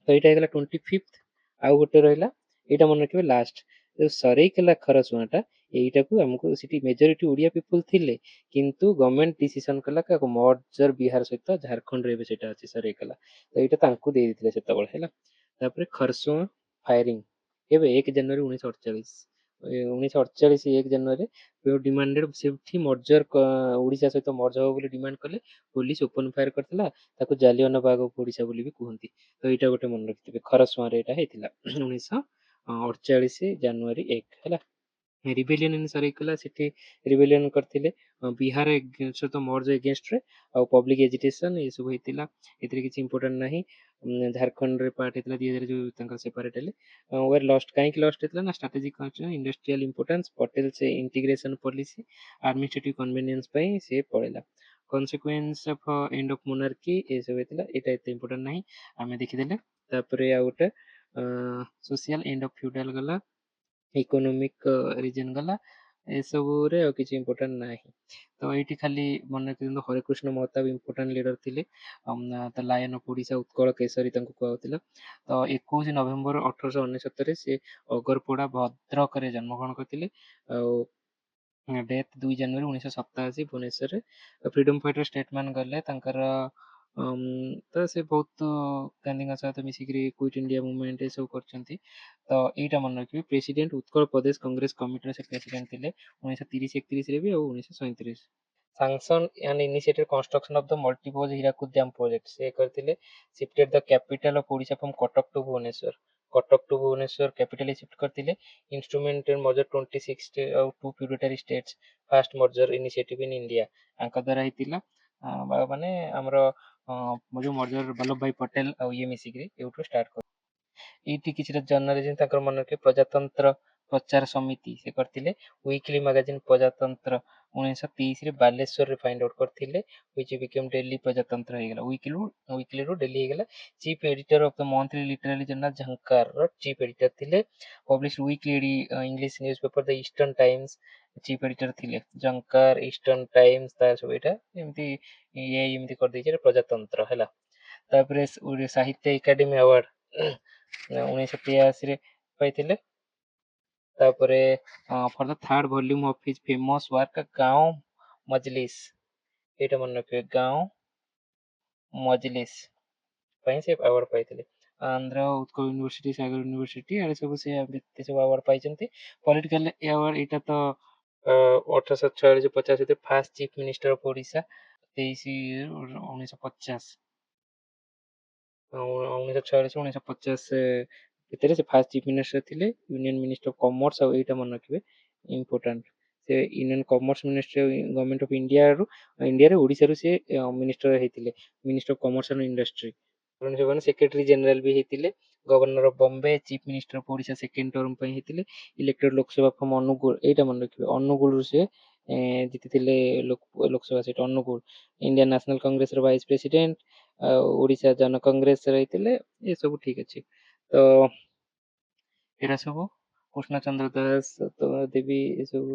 ତ ଏଇଟା ହେଇଗଲା 25th। ଆଉ ଗୋଟେ ରହିଲା, ଏଇଟା ମନେ ରଖିବେ ଲାଷ୍ଟ, ଯୋଉ ସରେଇକେଲା ଖରସୁଆଁଟା, ଏଇଟାକୁ ଆମକୁ ସେଠି ମେଜରିଟି ଓଡ଼ିଆ ପିପୁଲ ଥିଲେ, କିନ୍ତୁ ଗଭର୍ଣ୍ଣମେଣ୍ଟ ଡିସିସନ କଲା କାହାକୁ ମର୍ଜର ବିହାର ସହିତ, ଝାଡ଼ଖଣ୍ଡରେ ଏବେ ସେଇଟା ଅଛି ସରେଇକେଲା, ତ ଏଇଟା ତାଙ୍କୁ ଦେଇ ଦେଇଥିଲେ ସେତେବେଳେ ହେଲା। ତାପରେ ଖରସୁଆଁ ଫାୟାରିଂ ଏବେ 1 ଜାନୁଆରୀ 1948, 1948 1 ଜାନୁଆରୀରେ ଡିମାଣ୍ଡେଡ, ସେଠି ମର୍ଜର ଓଡ଼ିଶା ସହିତ ମର୍ଜ ହବ ବୋଲି ଡିମାଣ୍ଡ କଲେ, ପୋଲିସ ଓପନ ଫାୟାର କରିଥିଲା, ତାକୁ ଜାଲିଆନାବାଗ ଅଫ ଓଡ଼ିଶା ବୋଲି ବି କୁହନ୍ତି। ତ ଏଇଟା ଗୋଟେ ମନେ ରଖିଥିବେ, ଖରସୁଆଁରେ ଏଇଟା ହେଇଥିଲା 1948 ଜାନୁଆରୀ 1 ହେଲା। ରିବେଲିୟନ ଇନ୍ ସରାଇକେଲା, ସେଠି ରିବେଲିୟନ କରିଥିଲେ ବିହାର ସହିତ ମର୍ଜ ଏଗେନଷ୍ଟରେ, ଆଉ ପବ୍ଲିକ ଏଜିଟେସନ ଏସବୁ ହେଇଥିଲା। ଏଥିରେ କିଛି ଇମ୍ପୋର୍ଟାଣ୍ଟ ନାହିଁ। ଝାଡ଼ଖଣ୍ଡରେ ପାର୍ଟ ହେଇଥିଲା 2000 ଯୋଉ ତାଙ୍କର ସେପାରେଟ ହେଲେ। ୱେର୍ ଲଷ୍ଟ, କାହିଁକି ଲଷ୍ଟ ହେଇଥିଲା ନା ଷ୍ଟ୍ରାଟେଜିକ ଇଣ୍ଡଷ୍ଟ୍ରିଆଲ ଇମ୍ପୋର୍ଟାନ୍ସ, ପଟେଲ ସେ ଇଣ୍ଟିଗ୍ରେସନ ପଲିସି, ଆଡମିନିଷ୍ଟ୍ରେଟିଭ କନଭେନିଏନ୍ସ ପାଇଁ ସେ ପଳେଇଲା। କନସିକ୍ୱେନ୍ସ ଅଫ ଏଣ୍ଡ ଅଫ ମୋନାର୍କି ଏସବୁ ହେଇଥିଲା, ଏଇଟା ଏତେ ଇମ୍ପୋର୍ଟାଣ୍ଟ ନାହିଁ, ଆମେ ଦେଖିଦେଲେ। ତାପରେ ଆଉ ଗୋଟେ ସୋସିଆଲ ଏଣ୍ଡ ଅଫ ଫ୍ୟୁଡାଲ ଗଲା, ଇକୋନୋମିକ ରିଜନ ଗଲା, ଏସବୁରେ ଆଉ କିଛି ଇମ୍ପୋର୍ଟାଣ୍ଟ ନାହିଁ। ତ ଏଇଠି ଖାଲି ମନେ ରଖିଦିଅନ୍ତୁ ହରେକୃଷ୍ଣ ମହତାବ ଇମ୍ପୋର୍ଟାଣ୍ଟ ଲିଡର ଥିଲେ। ଦ ଲାୟନ ଅଫ ଓଡ଼ିଶା, ଉତ୍କଳ କେଶରୀ ତାଙ୍କୁ କୁହାଯାଉଥିଲା। ତ 21 ନଭେମ୍ବର 1899 ସେ ଅଗରପଡ଼ା ଭଦ୍ରକରେ ଜନ୍ମଗ୍ରହଣ କରିଥିଲେ। ଆଉ ଡେଥ୍ 2 ଜାନୁଆରୀ 1987 ଭୁବନେଶ୍ୱରରେ। ଫ୍ରିଡମ ଫାଇଟର ଷ୍ଟେଟମ୍ୟାନ ଗଲେ ତାଙ୍କର, ତ ସେ ବହୁତ ଗାନ୍ଧୀଙ୍କ ସହିତ ମିଶିକିରି କୁଇଟ୍ ଇଣ୍ଡିଆ ମୁଭମେଣ୍ଟ ଏସବୁ କରିଛନ୍ତି। ତ ଏଇଟା ମନେ ରଖିବେ, ପ୍ରେସିଡେଣ୍ଟ ଉତ୍କଳ ପ୍ରଦେଶ କଂଗ୍ରେସ କମିଟିର ସେ ପ୍ରେସିଡେଣ୍ଟ ଥିଲେ 1930-31ରେ ବି, ଆଉ 1937। Sanction and initiated construction of the multipurpose Hirakud dam project ସେ କରିଥିଲେ। Shifted the capital of Odisha from Cuttack to Bhubaneswar, Cuttack to Bhubaneswar capital shift କରିଥିଲେ। ଇନଷ୍ଟ୍ରୁମେଣ୍ଟ ମର୍ଜର 26 ଆଉ 2 tributary states, first merger initiative in India ଆଙ୍କ ଦ୍ୱାରା ହେଇଥିଲା। ମାନେ ଆମର ଯୋଉ ମର୍ଜର ବଲ୍ଲଭ ଭାଇ ପଟେଲ ଆଉ ଇଏ ମିଶିକିରି ଏଇଠୁ ଷ୍ଟାର୍ଟ କରି, ଏଇଠି କିଛିଟା ଜର୍ଣ୍ଣାଲିଜିମ୍ ତାଙ୍କର ମନେ ରଖିବେ। ପ୍ରଜାତନ୍ତ୍ର ପ୍ରଚାର ସମିତି ସେ କରିଥିଲେ। ୱିକଲି ମାଗାଜିନ୍ ପ୍ରଜାତନ୍ତ୍ର 1923ରେ ବାଲେଶ୍ୱରରେ ଫାଇଣ୍ଡ ଆଉଟ୍ କରିଥିଲେ, ହ୍ୱିଚ୍ ବିକେମ୍ ଡେଲି ପ୍ରଜାତନ୍ତ୍ର ହେଇଗଲା, ୱିକଲିରୁ ଡେଲି ହେଇଗଲା। Chief editor of the monthly literary journal ଝଙ୍କାରର ଚିଫ୍ ଏଡିଟର ଥିଲେ। Publish weekly English news paper the Eastern Times, chief editor ଥିଲେ ଜଙ୍କାର, ଇଷ୍ଟର୍ନ ଟାଇମ୍ସ, ତାର ସବୁ ଏଇଟା ଏମିତି ଇଏ ଏମିତି କରିଦେଇଛି, ଏଇଟା ପ୍ରଜାତନ୍ତ୍ର ହେଲା। ତାପରେ ସାହିତ୍ୟ ଏକାଡେମୀ ଆୱାର୍ଡ 1983ରେ ପାଇଥିଲେ। ତାପରେ for the third volume of his famous work Gaon Majlis, ଏଇଟା ମନେ ରଖିବେ, ଗାଓ ମଜଲିସ ପାଇଁ ସେ ଆୱାର୍ଡ ପାଇଥିଲେ। ଆନ୍ଧ୍ର ଉତ୍କଳ ୟୁନିଭର୍ସିଟି, ସାଗର ୟୁନିଭର୍ସିଟି, ଆଡେ ସବୁ ସେ ଏତେ ସବୁ ଆୱାର୍ଡ ପାଇଛନ୍ତି। ପଲିଟିକାଲ ଆୱାର୍ଡ ଏଇଟା ତ 1846-50 first chief minister of Odisha, 23/1950, 1946-1950 ଭିତରେ ସେ ଫାଷ୍ଟ ଚିଫ ମିନିଷ୍ଟର ଥିଲେ। ୟୁନିୟନ ମିନିଷ୍ଟର ଅଫ କମର୍ସ, ଆଉ ଏଇଟା ମନେ ରଖିବେ ଇମ୍ପୋର୍ଟାଣ୍ଟ, ସେ union commerce minister government of ଇଣ୍ଡିଆରେ ଓଡ଼ିଶାରୁ ସେ ମିନିଷ୍ଟର ହେଇଥିଲେ, minister of commerce and industry. Secretary general ବି ହେଇଥିଲେ। Governor of Bombay, chief minister of Odisha second term ପାଇଁ ହେଇଥିଲେ। ଇଲେକ୍ଟେଡ ଲୋକସଭା ଫ୍ରମ ଅନୁଗୁଳ, ଏଇଟା ମନେ ରଖିବେ, ଅନୁଗୁଳରୁ ସେ ଜିତିଥିଲେ Lok Sabha seat, Angul. Indian national କଂଗ୍ରେସର ଭାଇସ ପ୍ରେସିଡେଣ୍ଟ, ଆଉ ଓଡ଼ିଶା ଜନ କଂଗ୍ରେସ ରହିଥିଲେ। ଏସବୁ ଠିକ ଅଛି। ତ ଏରା ସବୁ କୃଷ୍ଣଚନ୍ଦ୍ର ଦାସ, ତ ଦେବୀ, ଏସବୁ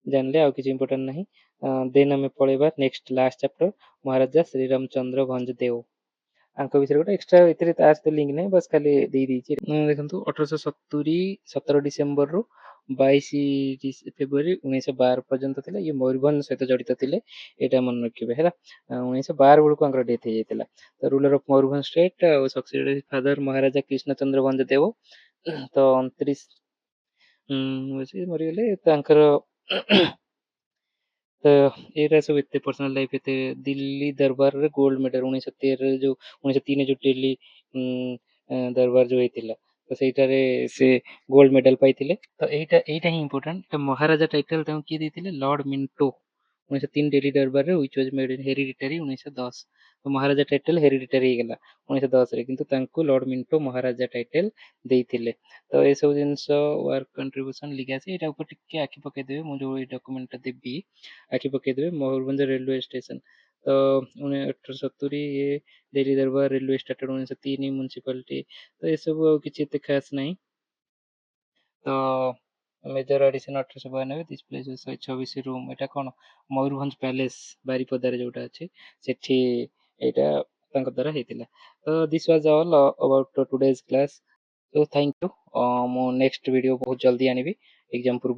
ଜାଣିଲେ, ଆଉ କିଛି ଇମ୍ପୋର୍ଟାଣ୍ଟ ନାହିଁ। ଦେନ୍ ଆମେ ପଳେଇବା ନେକ୍ସଟ ଲାଷ୍ଟ ଚାପ୍ଟର, ମହାରାଜା ଶ୍ରୀରାମ ଚନ୍ଦ୍ର ଭଞ୍ଜଦେଓ। ଆଙ୍କ ବିଷୟରେ ଗୋଟେ ଏକ୍ସଟ୍ରା, ଏଥିରେ ତା ସହିତ ଲିଙ୍କ ନାହିଁ, ବାସ୍ ଖାଲି ଦେଇଦେଇଛି। ଦେଖନ୍ତୁ 1870 17 ଡିସେମ୍ବରରୁ 22 ଫେବୃଆରୀ 1912 ପର୍ଯ୍ୟନ୍ତ ଥିଲା। ଇଏ ମୟୂରଭଞ୍ଜ ସହିତ ଜଡିତ ଥିଲେ, ଏଇଟା ମନେ ରଖିବେ ହେଲା। 1912 ବେଳକୁ ଆଙ୍କର ଡେଥ୍ ହେଇଯାଇଥିଲା। ତ ରୁଲର ଅଫ ମୟୂରଭଞ୍ଜ ଷ୍ଟେଟ୍, ଆଉ ସକ୍ସିଡେଡ ଫାଦର ମହାରାଜା କୃଷ୍ଣଚନ୍ଦ୍ର ଭଞ୍ଜଦେଓ। ତ 29 ମରିଗଲେ ତାଙ୍କର। ତ ଏଇଟା ସବୁ ଏତେ ପର୍ସନାଲ ଲାଇଫ, ଏତେ ଦିଲ୍ଲୀ ଦରବାରରେ ଗୋଲ୍ଡ ମେଡାଲ 1913 ଯୋଉ 1903 ଯୋଉ ଦିଲ୍ଲୀ ଦରବାର ଯୋଉ ହେଇଥିଲା, ତ ସେଇଟାରେ ସେ ଗୋଲ୍ଡ ମେଡାଲ ପାଇଥିଲେ। ତ ଏଇଟା ହିଁ ଇମ୍ପୋର୍ଟାଣ୍ଟ, ମହାରାଜା ଟାଇଟଲ ତାଙ୍କୁ କିଏ ଦେଇଥିଲେ? ଲର୍ଡ ମିଣ୍ଟୋ 1903 ଦିଲ୍ଲୀ ଦରବାରରେ, which was made in hereditary 1910। ତ ମହାରାଜା ଟାଇଟଲ ହେରିଡିଟାରୀ ହେଇଗଲା 1910ରେ, କିନ୍ତୁ ତାଙ୍କୁ ଲର୍ଡ ମିଣ୍ଟୋ ମହାରାଜା ଟାଇଟଲ ଦେଇଥିଲେ। ତ ଏସବୁ ଜିନିଷ ୱାର୍କ କଣ୍ଟ୍ରିବ୍ୟୁସନ ଲିଗାସି, ଏଇଟା ଉପରେ ଟିକେ ଆଖି ପକେଇଦେବେ, ମୁଁ ଯୋଉ ଏଇ ଡକ୍ୟୁମେଣ୍ଟଟା ଦେବି ଆଖି ପକେଇଦେବେ। ମୟୂରଭଞ୍ଜ ରେଲୱେ ଷ୍ଟେସନ, ତ 1870 Delhi Durbar railway started 1903 municipality. ତ ଏସବୁ ଆଉ କିଛି ଏତେ ଖାସ ନାହିଁ। ତ major edition 1892 this place 126 room एटा कोन मयूरभंज पैलेस बारिपदारे जोटा अछि सेठी एटा तांक द्वारा हेतिला। तो this was all about today's class. So thank you. मो नेक्स्ट वीडियो बहुत जल्दी आनिबी एग्जाम पूर्व